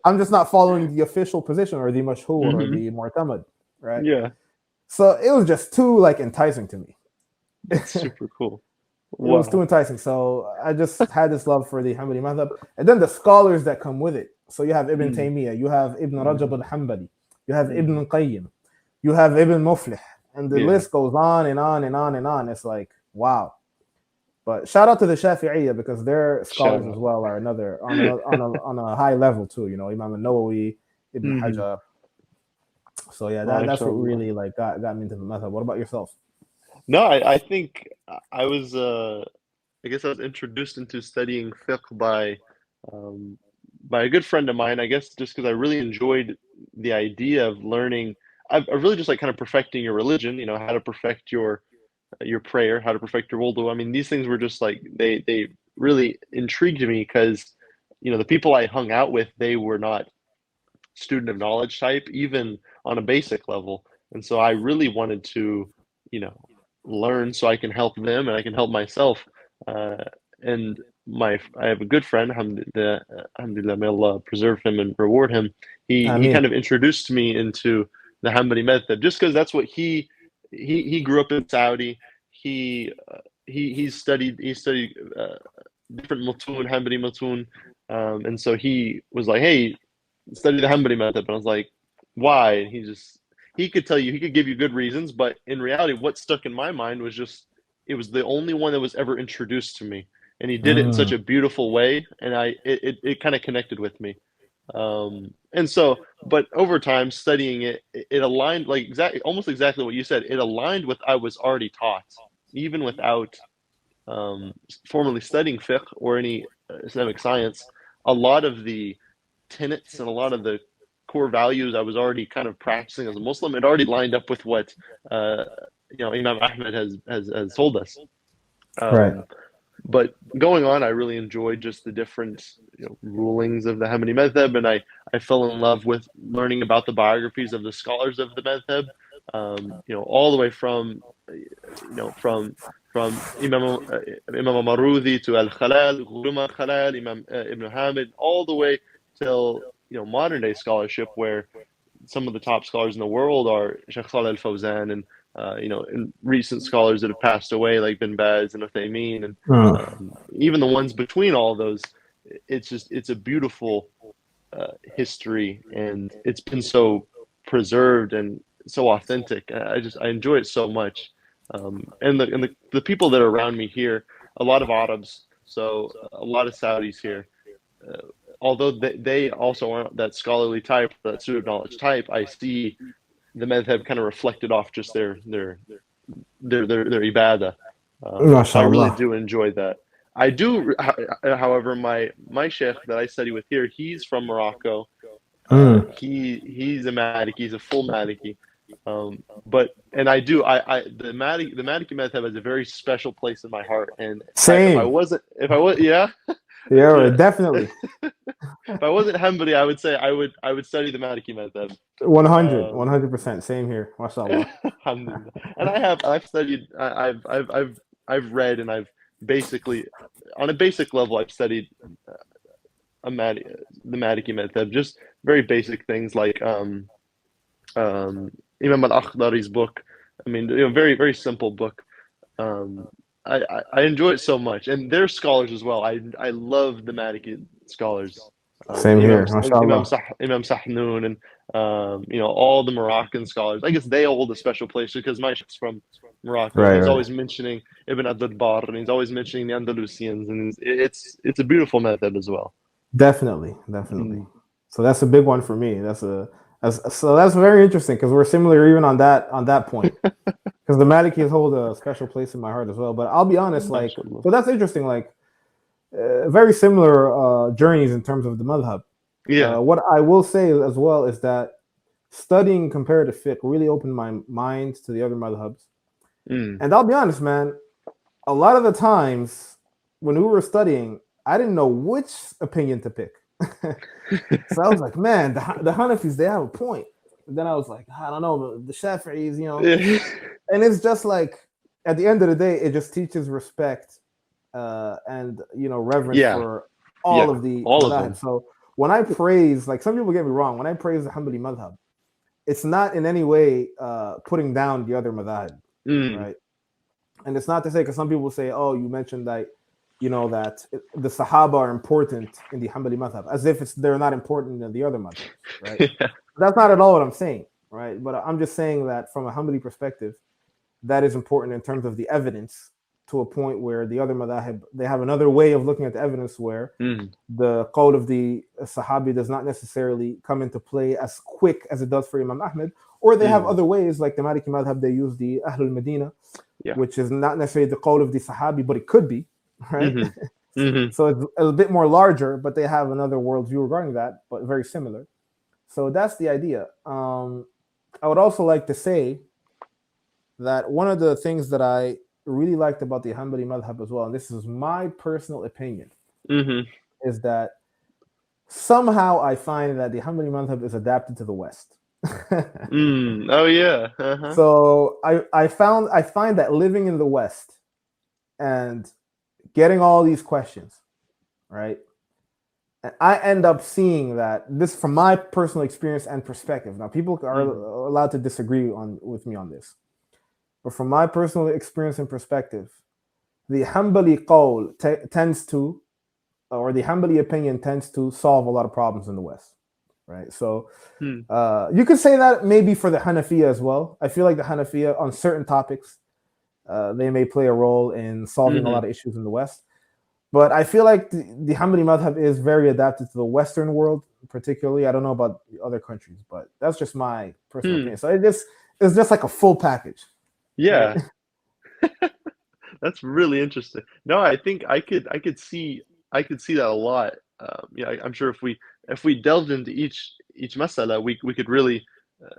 I'm just not following the official position, or the mashhur, or the mu'tamad, right? Yeah. So it was just too enticing to me. That's super cool. It was too enticing. So I just had this love for the Hanbali madhab, and then the scholars that come with it. So you have Ibn Taymiyyah, you have Ibn Rajab al-Hanbali, you have Ibn Qayyim, you have Ibn Muflih, and the list goes on and on and on and on. It's like, wow. But shout out to the Shafi'iyya because their Shout scholars as out. well are another on a high level too. You know, Imam Nawawi, Ibn Mm-hmm. Hajar. So yeah, that's what MashaAllah. really like got me into the method. What about yourself? No, I think I was I guess I was introduced into studying fiqh um, by a good friend of mine. I guess just because I really enjoyed the idea of learning. I've really just like kind of perfecting your religion. You know, how to perfect your prayer, how to perfect your wudu. I mean, these things were just like they really intrigued me because the people I hung out with, they were not student of knowledge type, even on a basic level. And so I really wanted to, you know, learn so I can help them and I can help myself. Uh, and I have a good friend, alhamdulillah, may Allah preserve him and reward him. He Ameen. kind of introduced me into the Hanbali method just because that's what he grew up in Saudi. He studied different matun, Hanbali matun, and so he was like, "Hey, study the Hanbali method." But I was like, "Why?" And he could tell you, he could give you good reasons, but in reality, what stuck in my mind was just it was the only one that was ever introduced to me, and he did it in such Mm. a beautiful way, and it kind of connected with me. And so, but over time, studying it aligned like almost exactly what you said. It aligned with I was already taught, even without um, formally studying fiqh or any Islamic science. A lot of the tenets and a lot of the core values I was already kind of practicing as a Muslim. It already lined up with what uh, Imam Ahmed has told us. Right. Um, but going on, I really enjoyed just the different rulings of the Hamadi Madhab, and I fell in love with learning about the biographies of the scholars of the Madhab. All the way from Imam Marudi to Al Khalal, Ghulum Al Khalal, Imam Ibn Hamid, all the way till modern day scholarship, where some of the top scholars in the world are Sheikh Saleh Al Fawzan and and recent scholars that have passed away like Bin Baz and Uthaymeen and Mm. even the ones between all those. It's a beautiful history, and it's been so preserved and so authentic. I enjoy it so much. And the people that are around me here, a lot of Arabs, so a lot of Saudis here. Uh, Although they also aren't that scholarly type, that student knowledge type, I see the madhab kind of reflected off just their ibadah. So I really MashaAllah. do enjoy that. I do, however, my sheikh that I study with here, he's from Morocco. Mm. He's a Maliki, he's a full Maliki. But and I do the Maliki madhab has a very special place in my heart. And Same. if I was yeah, Yeah, yeah. definitely. If I wasn't Hanbali, I would say I would study the Maliki madhab. 100, Um, 100%. Same here. MashaAllah. Alhamdulillah. And I've studied I've read and I've basically on a basic level I've studied a Mad the Maliki madhab, just very basic things like Imam al-Akhdari's book. I mean, very very simple book. Um, I enjoy it so much, and they're scholars as well. I love the Maliki scholars, Same here. MashaAllah. Imam Sahnoun, and all the Moroccan scholars. I guess they hold a special place because my sheikh's from Morocco, and Right, he's right. always mentioning Ibn Abdul Barr, and he's always mentioning the Andalusians, and it's a beautiful method as well. Definitely, definitely. Mm. So that's a big one for me. That's very interesting because we're similar even on that point. Because the Malikis hold a special place in my heart as well. But I'll be honest, like, MashaAllah. so that's interesting. Like, very similar journeys in terms of the madhab. Yeah. What I will say as well is that studying comparative fiqh really opened my mind to the other madhabs. Mm. And I'll be honest, man, a lot of the times when we were studying, I didn't know which opinion to pick. So I was like, man, the Hanafis, they have a point. And then I was like, I don't know, the Shafi'is, and it's just like at the end of the day, it just teaches respect and reverence Yeah. for all Yeah. of the All of madhab. them. So when I praise, like some people get me wrong, when I praise the Hanbali madhab, it's not in any way putting down the other madhab, Mm. right? And it's not to say because some people say, oh, you mentioned that that the Sahaba are important in the Hanbali madhab, as if they're not important in the other madhabs, right? Yeah. That's not at all what I'm saying, right? But I'm just saying that from a Hanbali perspective, that is important in terms of the evidence to a point where the other madhahib, they have another way of looking at the evidence where Mm. the qawl of the Sahabi does not necessarily come into play as quick as it does for Imam Ahmed, or they have other ways, like the Maliki madhab, they use the Ahlul Medina, which is not necessarily the qawl of the Sahabi, but it could be, right? So it's a bit more larger, but they have another worldview regarding that, but very similar. So that's the idea. I would also like to say that one of the things that I really liked about the Hanbali madhab as well, and this is my personal opinion, is that somehow I find that the Hanbali madhab is adapted to the West. Oh yeah. So I find that living in the West and getting all these questions, right? And I end up seeing that this, from my personal experience and perspective. Now, people are allowed to disagree with me on this, but from my personal experience and perspective, the Hanbali qawl tends to, or the Hanbali opinion tends to solve a lot of problems in the West, right? So you could say that maybe for the Hanafiya as well. I feel like the Hanafiya on certain topics, they may play a role in solving a lot of issues in the West. But I feel like the Hanbali madhab is very adapted to the Western world, particularly. I don't know about the other countries, but that's just my personal opinion. So it's just like a full package. Yeah. Right? That's really interesting. No, I think I could see that a lot. I'm sure if we delved into each masala, we could really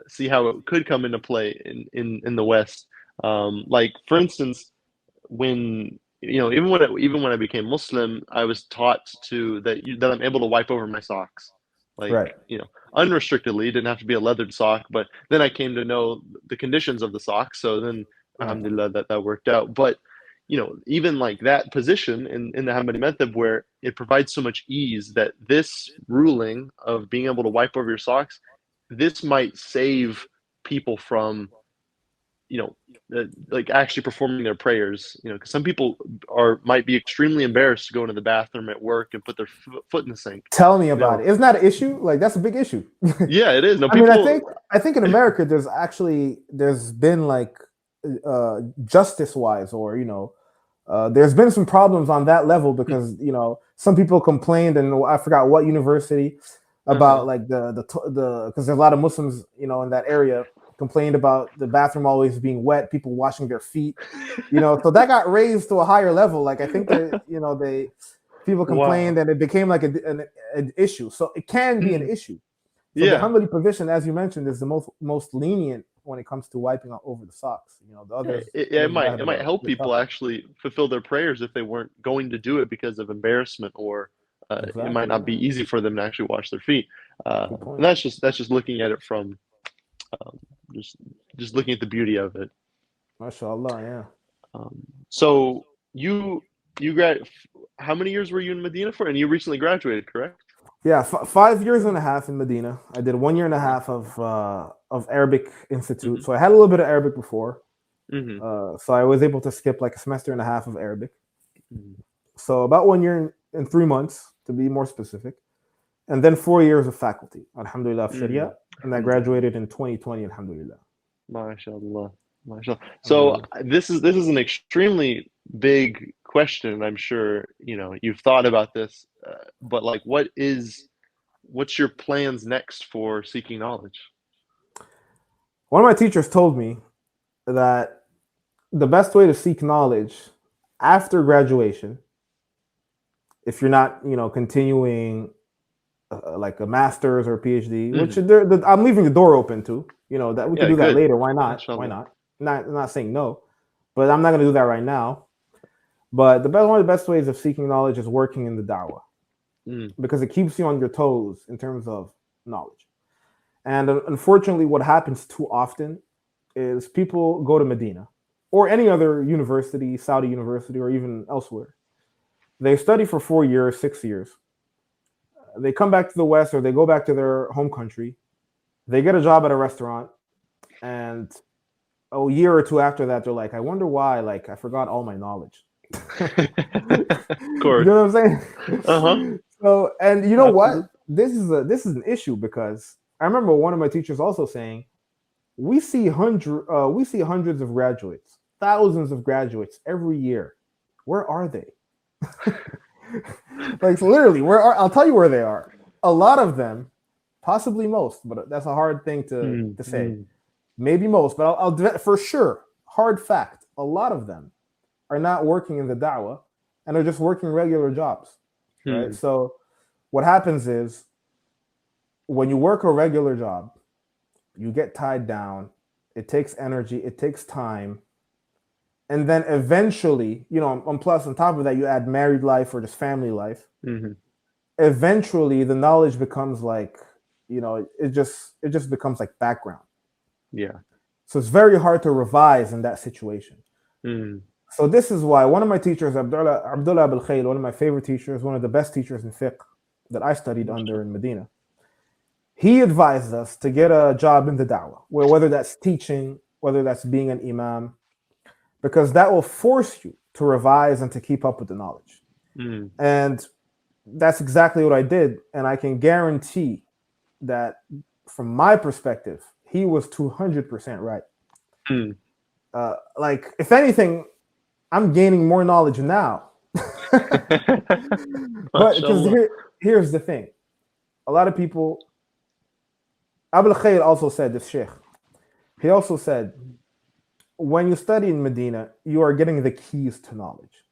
see how it could come into play in the West. Like for instance, when even when I became Muslim, I was taught that I'm able to wipe over my socks, like right. Unrestrictedly. It didn't have to be a leathered sock, but then I came to know the conditions of the sock, so then alhamdulillah that worked out. But even like that position in the Hanbali method, where it provides so much ease, that this ruling of being able to wipe over your socks, this might save people from like actually performing their prayers, because some people might be extremely embarrassed to go into the bathroom at work and put their foot in the sink. Tell me about it. Isn't that an issue? Like, that's a big issue. Yeah, it is. No, I think in America there's been like justice wise, or there's been some problems on that level, because some people complained, and I forgot what university, about like the because there's a lot of Muslims in that area, complained about the bathroom always being wet, people washing their feet, so that got raised to a higher level. Like, I think that people complained, and it became like an issue. So it can be an issue. So the Hanbali position, as you mentioned, is the most lenient when it comes to wiping over the socks. The others, it might help people actually fulfill their prayers if they weren't going to do it because of embarrassment, or exactly. It might not be easy for them to actually wash their feet. And that's just looking at it from just looking at the beauty of it. MashaAllah, yeah. So you how many years were you in Medina for? And you recently graduated, correct? Yeah, 5 years and a half in Medina. I did 1 year and a half of Arabic Institute. So I had a little bit of Arabic before. So I was able to skip like a semester and a half of Arabic. So about 1 year and 3 months, to be more specific. And then 4 years of faculty, alhamdulillah, of Sharia. And I graduated in 2020, alhamdulillah. MashaAllah. So this is an extremely big question. I'm sure you've thought about this, but like, what's your plans next for seeking knowledge? One of my teachers told me that the best way to seek knowledge after graduation, if you're not continuing like a master's or a PhD, which I'm leaving the door open to, that we can do that later. Why not? Why not? Not saying no, but I'm not going to do that right now. But one of the best ways of seeking knowledge is working in the da'wah, because it keeps you on your toes in terms of knowledge. And unfortunately, what happens too often is people go to Medina or any other university, Saudi university, or even elsewhere. They study for 4 years, 6 years. They come back to the West, or they go back to their home country. They get a job at a restaurant, and a year or two after that, they're like, I wonder why, like, I forgot all my knowledge. Of course. You know what I'm saying? So, and you know what? This is an issue, because I remember one of my teachers also saying, we see hundreds of graduates, thousands of graduates every year where are they? Like literally, I'll tell you where they are. A lot of them, possibly most, but that's a hard thing to say. Maybe most, but I'll for sure, hard fact, a lot of them are not working in the da'wah and are just working regular jobs, right? So what happens is when you work a regular job, you get tied down, it takes energy, it takes time, and then eventually, on plus on top of that, you add married life or just family life. Eventually the knowledge becomes like, it just becomes like background. Yeah. So it's very hard to revise in that situation. So this is why one of my teachers, Abdullah Abul Khayl, one of my favorite teachers, one of the best teachers in fiqh that I studied under in Medina, he advised us to get a job in the da'wah, whether that's teaching, whether that's being an imam, because that will force you to revise and to keep up with the knowledge. And that's exactly what I did. And I can guarantee that from my perspective, he was 200% right. Like, if anything, I'm gaining more knowledge now. But because here's the thing. A lot of people, Abul Khayr also said, this sheikh, he also said, when you study in Medina, you are getting the keys to knowledge.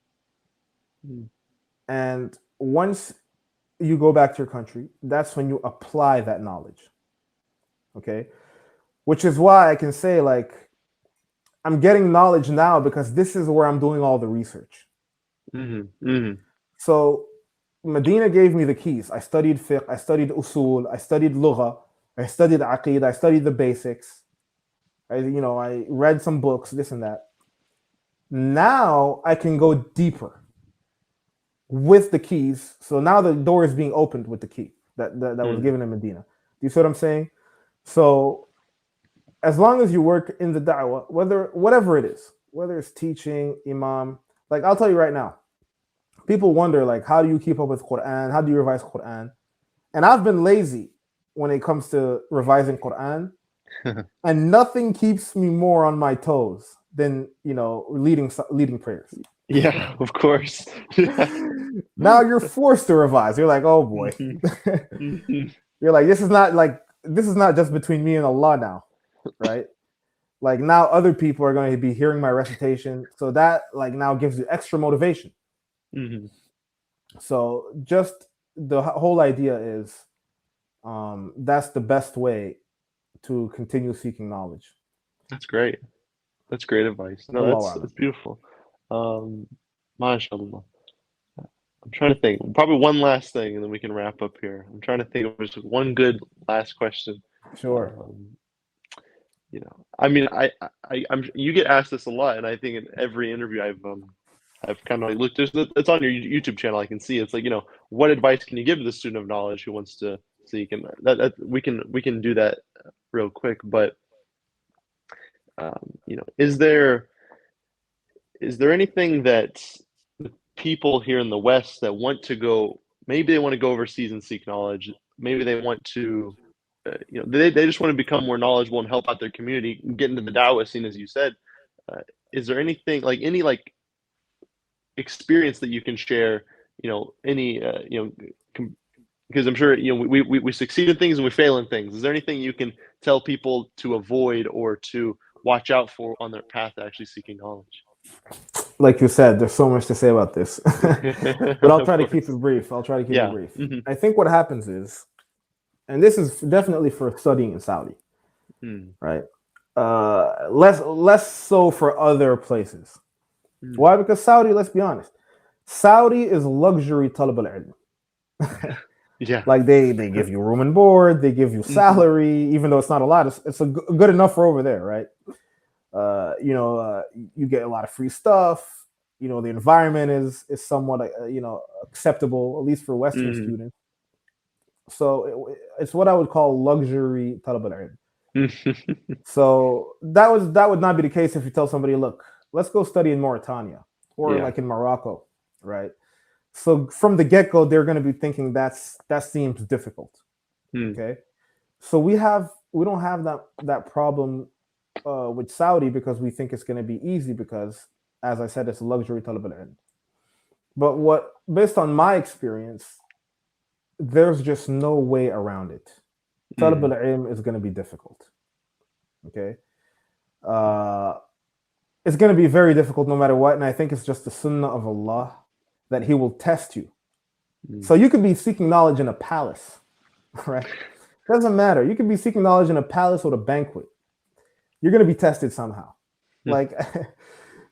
And once you go back to your country, that's when you apply that knowledge. Okay? Which is why I can say, like, I'm getting knowledge now because this is where I'm doing all the research. So Medina gave me the keys. I studied fiqh, I studied usul, I studied lugha, I studied aqid, I studied the basics. I read some books, this and that. Now I can go deeper with the keys. So now the door is being opened with the key that was given in Medina. Do you see what I'm saying? So as long as you work in the da'wah, whatever it is, whether it's teaching, imam, like I'll tell you right now, people wonder, like, how do you keep up with Quran? How do you revise Quran? And I've been lazy when it comes to revising Quran. And nothing keeps me more on my toes than, leading prayers. Yeah, of course. Now you're forced to revise. You're like, oh boy. You're like, this is not just between me and Allah now, right? Like, now other people are going to be hearing my recitation. So that, like, now gives you extra motivation. So just the whole idea is that's the best way to continue seeking knowledge. That's great. That's great advice. No, that's beautiful. MashaAllah. I'm trying to think. Probably one last thing, and then we can wrap up here. I'm trying to think of just one good last question. Sure. I mean, you get asked this a lot, and I think in every interview I've kind of like looked. It's on your YouTube channel. I can see it's like, what advice can you give to the student of knowledge who wants to seek? And that we can do that real quick. But is there anything that people here in the West that want to go, maybe they want to go overseas and seek knowledge, maybe they want to, they just want to become more knowledgeable and help out their community, get into the da'wah scene, as you said. Is there anything, like any like experience that you can share? Any because I'm sure we succeed in things and we fail in things. Is there anything you can tell people to avoid or to watch out for on their path to actually seeking knowledge? Like you said, there's so much to say about this, but I'll try to keep it brief. I think what happens is, and this is definitely for studying in Saudi, right? Less so for other places. Why? Because Saudi, let's be honest, Saudi is luxury talab al-ilm. Yeah. Like they give you room and board, they give you salary, even though it's not a lot. It's good enough for over there, right? You get a lot of free stuff. The environment is somewhat acceptable, at least for Western students. So it's what I would call luxury talab al-ilm. So that would not be the case if you tell somebody, look, let's go study in Mauritania or like in Morocco, right? So from the get-go, they're going to be thinking that seems difficult. Okay, so we don't have that problem with Saudi because we think it's going to be easy because, as I said, it's a luxury talab al-ilm. But based on my experience, there's just no way around it. Talab al-ilm is going to be difficult. Okay, it's going to be very difficult no matter what, and I think it's just the sunnah of Allah that He will test you. So you could be seeking knowledge in a palace, right? Doesn't matter. You could be seeking knowledge in a palace or a banquet. You're going to be tested somehow. Like,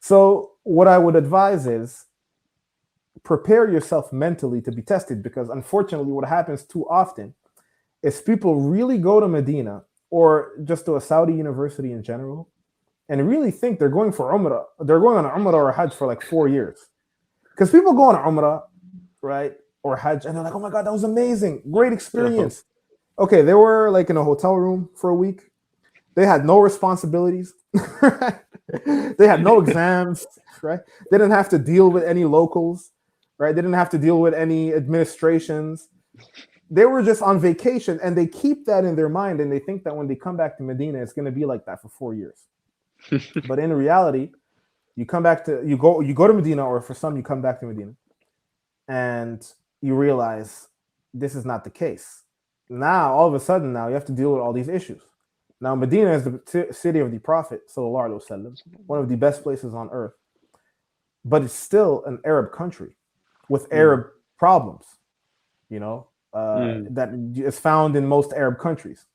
so what I would advise is prepare yourself mentally to be tested, because unfortunately what happens too often is people really go to Medina or just to a Saudi university in general and really think they're going for Umrah. They're going on Umrah or Hajj for like 4 years. Because people go on Umrah, right, or Hajj, and they're like, oh my God, that was amazing. Great experience. Okay, they were like in a hotel room for a week. They had no responsibilities. Right? They had no exams, right? They didn't have to deal with any locals, right? They didn't have to deal with any administrations. They were just on vacation, and they keep that in their mind, and they think that when they come back to Medina, it's going to be like that for 4 years. But in reality, you go to Medina, or for some, you come back to Medina, and you realize this is not the case. Now, all of a sudden, now you have to deal with all these issues. Now, Medina is the city of the Prophet, sallallahu alaihi wasallam, one of the best places on earth, but it's still an Arab country with Arab problems, that is found in most Arab countries.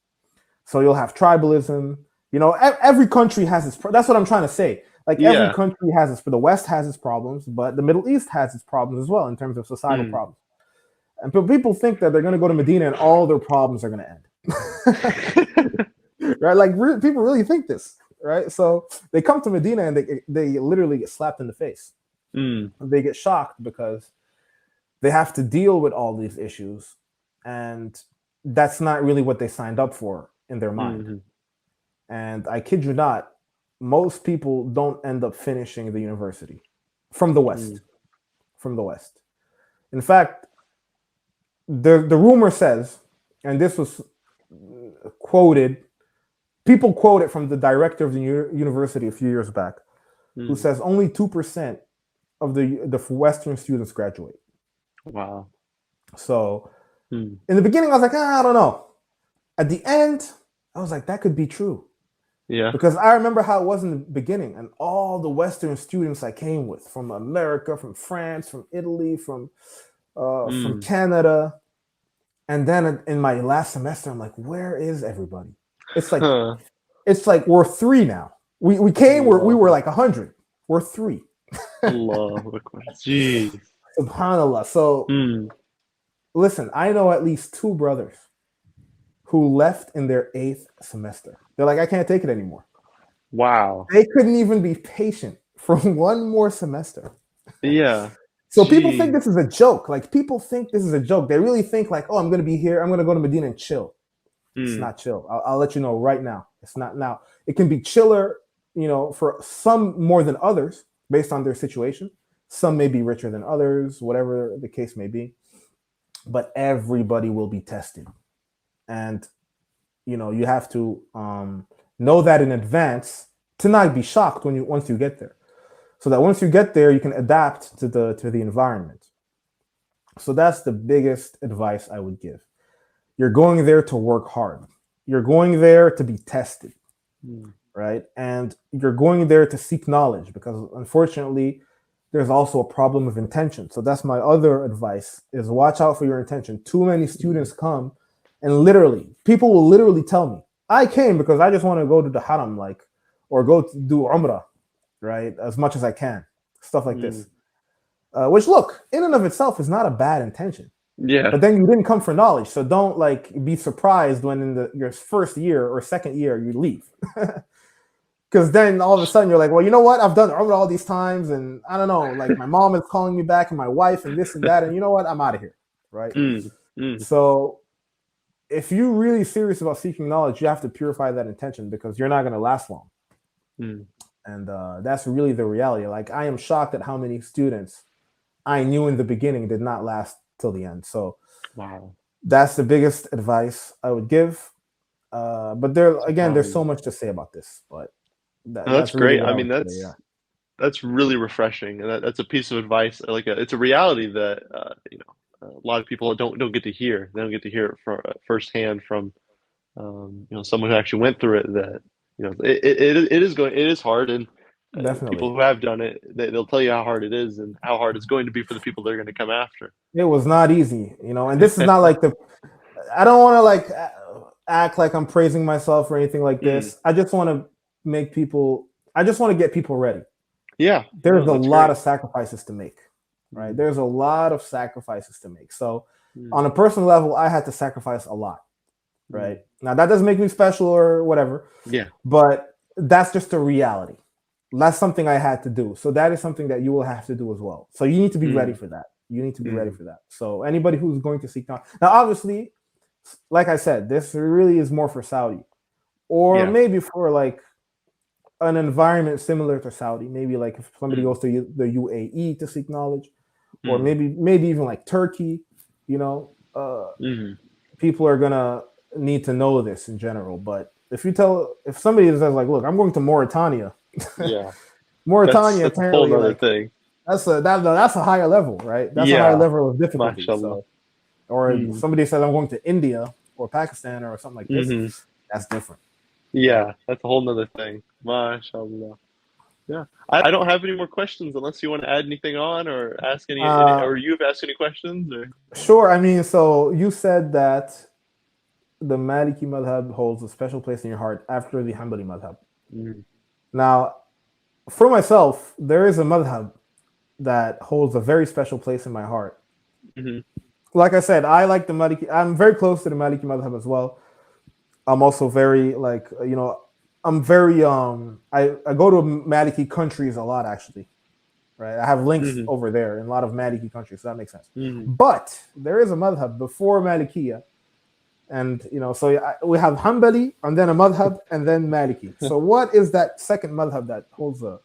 So you'll have tribalism. Every country has its. That's what I'm trying to say. Like every country has its. The West has its problems, but the Middle East has its problems as well in terms of societal problems. And people think that they're going to go to Medina and all their problems are going to end. Right? Like people really think this, right? So they come to Medina and they literally get slapped in the face. They get shocked because they have to deal with all these issues, and that's not really what they signed up for in their mind. And I kid you not, most people don't end up finishing the university from the West. From the West. In fact, the rumor says, and this was quoted, people quote it from the director of the university a few years back, who says only 2% of the Western students graduate. Wow. So in the beginning, I was like, I don't know. At the end, I was like, that could be true. Yeah. Because I remember how it was in the beginning, and all the Western students I came with from America, from France, from Italy, from Canada. And then in my last semester, I'm like, where is everybody? It's like we're 3 now. We came, we were like 100. We're 3. Allah. Jeez. SubhanAllah. So listen, I know at least 2 brothers who left in their 8th semester. They're like, I can't take it anymore. Wow. They couldn't even be patient for 1 more semester. Yeah. So people think this is a joke. Like, people think this is a joke. They really think like, oh, I'm going to be here. I'm going to go to Medina and chill. It's not chill. I'll let you know right now. It's not now. It can be chiller, for some more than others based on their situation. Some may be richer than others, whatever the case may be. But everybody will be tested. And, you have to know that in advance to not be shocked once you get there. So that once you get there, you can adapt to the environment. So that's the biggest advice I would give. You're going there to work hard. You're going there to be tested, right? And you're going there to seek knowledge, because unfortunately, there's also a problem of intention. So that's my other advice, is watch out for your intention. Too many students come, and people will literally tell me, I came because I just want to go to the haram, or go to do Umrah, right? As much as I can. Stuff like this. Which, look, in and of itself is not a bad intention. Yeah. But then you didn't come for knowledge. So don't be surprised when in your first year or second year you leave. Because then all of a sudden you're like, well, you know what? I've done Umrah all these times, and I don't know, like my mom is calling me back and my wife and this and that. And you know what? I'm out of here, right? So if you're really serious about seeking knowledge, you have to purify that intention, because you're not going to last long. And that's really the reality. Like, I am shocked at how many students I knew in the beginning did not last till the end. So wow, that's the biggest advice I would give. But there's so much to say about this. But that's really great. I mean, that's really refreshing, and that's a piece of advice. It's a reality that a lot of people don't get to hear. They don't get to hear it from firsthand from someone who actually went through it. That it is hard, and Definitely. people who have done it, they'll tell you how hard it is and how hard it's going to be for the people that are going to come after. It was not easy, and this is not like I don't want to like act like I'm praising myself or anything like this. I just want to I just want to get people ready. Yeah. There's a lot of sacrifices to make, right? There's a lot of sacrifices to make. So on a personal level, I had to sacrifice a lot, right? Now that doesn't make me special or whatever. Yeah. But that's just a reality. That's something I had to do. So that is something that you will have to do as well. So you need to be ready for that. You need to be ready for that. So anybody who's going to seek now, obviously, like I said, this really is more for Saudi, or maybe for like an environment similar to Saudi. Maybe like if somebody goes to the UAE to seek knowledge, or maybe even like Turkey. People are gonna need to know this in general. But if somebody says like, look, I'm going to Mauritania. Yeah. Mauritania that's apparently a whole other thing. That's a higher level, right? That's a higher level of difficulty. So, or somebody says I'm going to India or Pakistan or something like this. That's different. Yeah, that's a whole nother thing. MashaAllah. Yeah. I don't have any more questions unless you want to add anything on or ask any or you've asked any questions or. Sure. I mean, so you said that the Maliki madhab holds a special place in your heart after the Hanbali madhab. Now, for myself, there is a madhab that holds a very special place in my heart. Like I said, I like the Maliki. I'm very close to the Maliki madhab as well. I'm also very I'm very I go to Maliki countries a lot actually, right? I have links over there in a lot of Maliki countries, so that makes sense. But there is a madhab before Malikiya, and so we have Hanbali and then a madhab and then Maliki. So what is that second madhab that holds a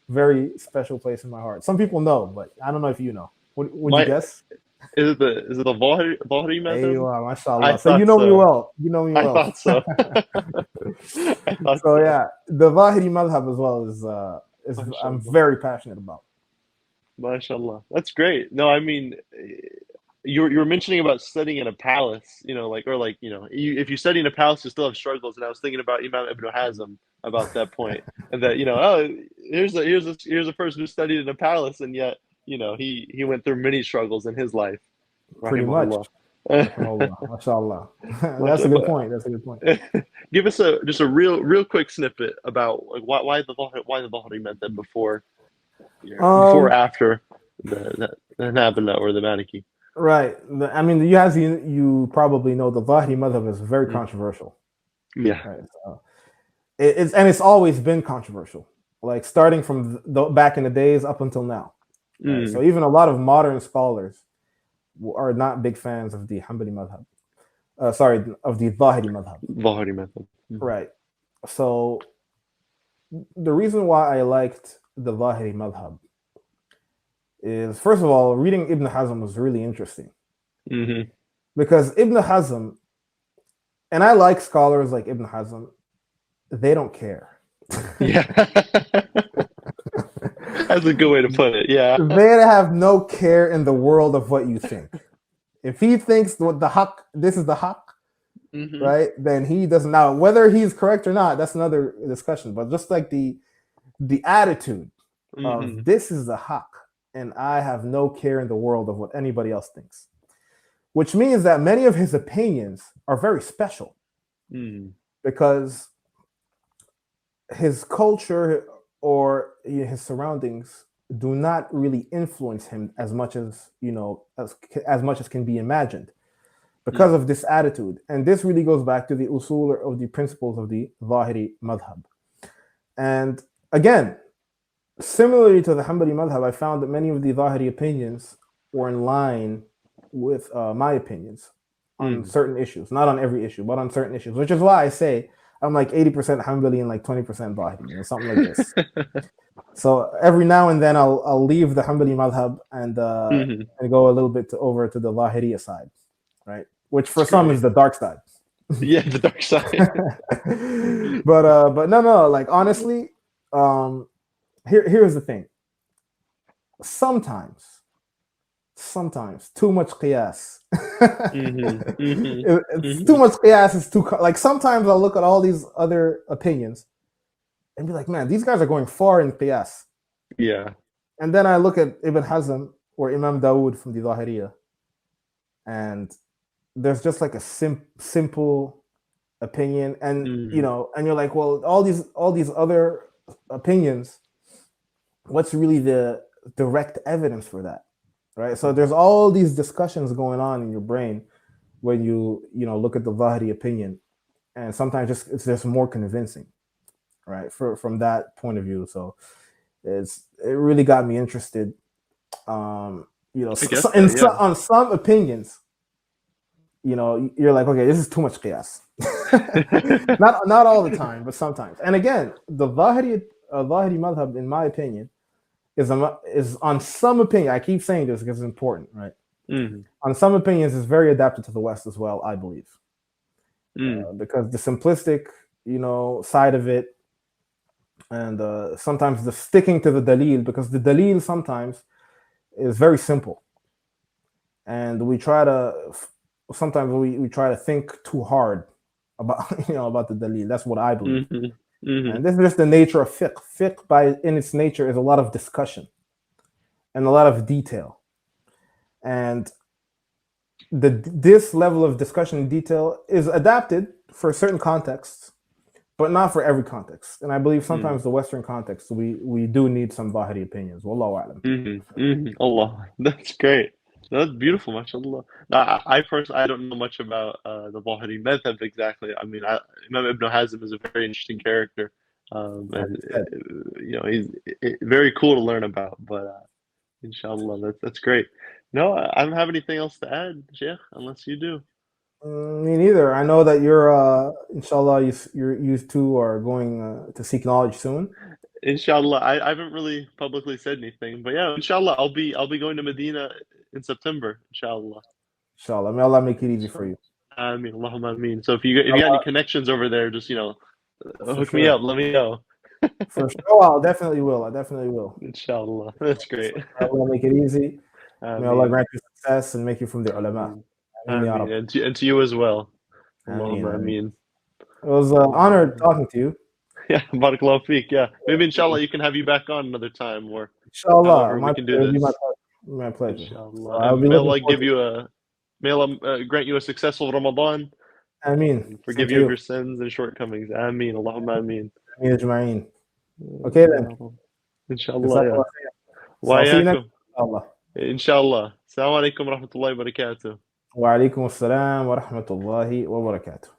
very special place in my heart? Some people know, but I don't know if you know. Would you guess? Is it the Vahri method? Mashallah. So you know me well. You know me well. I thought so. Yeah, the Vahiri madhab as well is I'm very passionate about. MashaAllah. That's great. No, I mean, you were mentioning about studying in a palace, if you study in a palace, you still have struggles. And I was thinking about Imam Ibn Hazm about that point, and that here's a person who studied in a palace, and yet he went through many struggles in his life. Pretty much. Mashallah. That's a good point. Give us just a real quick snippet about like why the Bahri meant that before or after the Hanabala or the Maliki. Right. I mean, you probably know the Bahri madhab is very controversial. Yeah. Right? So it's always been controversial, like starting from back in the days up until now. Right? So even a lot of modern scholars are not big fans of the Hanbali madhab. Of the Zahiri madhab. Right. So the reason why I liked the Zahiri madhab is, first of all, reading Ibn Hazm was really interesting. Because Ibn Hazm, and I like scholars like Ibn Hazm, they don't care. Yeah. That's a good way to put it. Yeah. They have no care in the world of what you think. If he thinks this is the haq, right, then he doesn't know whether he's correct or not. That's another discussion. But just like the attitude of this is the haq, and I have no care in the world of what anybody else thinks, which means that many of his opinions are very special because his culture or his surroundings do not really influence him as much as as much as can be imagined because of this attitude. And this really goes back to the usul of the principles of the Zahiri madhab. And again, similarly to the Hanbali madhab, I found that many of the Zahiri opinions were in line with my opinions on certain issues, not on every issue, but on certain issues, which is why I say I'm like 80% Hanbali and like 20% Zahiri or something like this. So every now and then I'll leave the Hanbali madhab and go a little bit over to the Zahiriya side, right? Which for some is the dark side. Yeah, the dark side. But no, like honestly, here's the thing. Sometimes too much qiyas. It's too much qiyas. It's too like sometimes I'll look at all these other opinions and be like, man, these guys are going far in qiyas. Yeah. And then I look at Ibn Hazm or Imam Dawood from the Zahiriyah, and there's just like a simple opinion, and you know, and you're like, well, all these other opinions, what's really the direct evidence for that, right? So there's all these discussions going on in your brain when you look at the Zahiri opinion, and sometimes it's just more convincing, right? From that point of view. So it really got me interested. On some opinions, you're like, okay, this is too much qiyas. not all the time, but sometimes. And again, the Zahiri madhab, in my opinion, is on some opinion. I keep saying this because it's important, right? On some opinions, is very adapted to the West as well, I believe, because the simplistic, side of it, and sometimes the sticking to the dalil, because the dalil sometimes is very simple, and we try to think too hard about about the dalil. That's what I believe. And this is just the nature of fiqh. Fiqh, in its nature, is a lot of discussion and a lot of detail, and this level of discussion and detail is adapted for certain contexts, but not for every context. And I believe sometimes the Western context, we do need some Zahiri opinions. Wallahu a'lam. Allah, that's great. That's beautiful, mashallah. I personally, I don't know much about the Zahiri madhab exactly. I mean, Imam Ibn Hazm is a very interesting character, and he's very cool to learn about. But inshallah, that's great. No, I don't have anything else to add, Sheikh, unless you do. Me neither. I know that you're, inshallah, you two are going to seek knowledge soon. Inshallah, I haven't really publicly said anything, but yeah, inshallah, I'll be going to Medina in September, inshallah. Inshallah, may Allah make it easy for you. Ameen, Allahumma ameen. So if you got any connections over there, just hook me up, let me know. For sure, I definitely will. Inshallah, that's great. Allah make it easy. May Allah grant you success and make you from the ulama. Ameen. And to you as well. Allahumma ameen. It was an honor talking to you. Yeah, barakallahu feek. Yeah, maybe inshallah you can have you back on another time, or inshallah we can do this. My pleasure. Inshallah. May Allah grant you a successful Ramadan. Ameen. Forgive you of your sins and shortcomings. Ameen. Allahumma ameen. Ameen ajma'in. Okay then. Inshallah. Yeah. Wa ayakum. Inshallah. Assalamu alaikum wa rahmatullahi wa barakatuh. Wa alaikum assalam wa rahmatullahi wa barakatuh.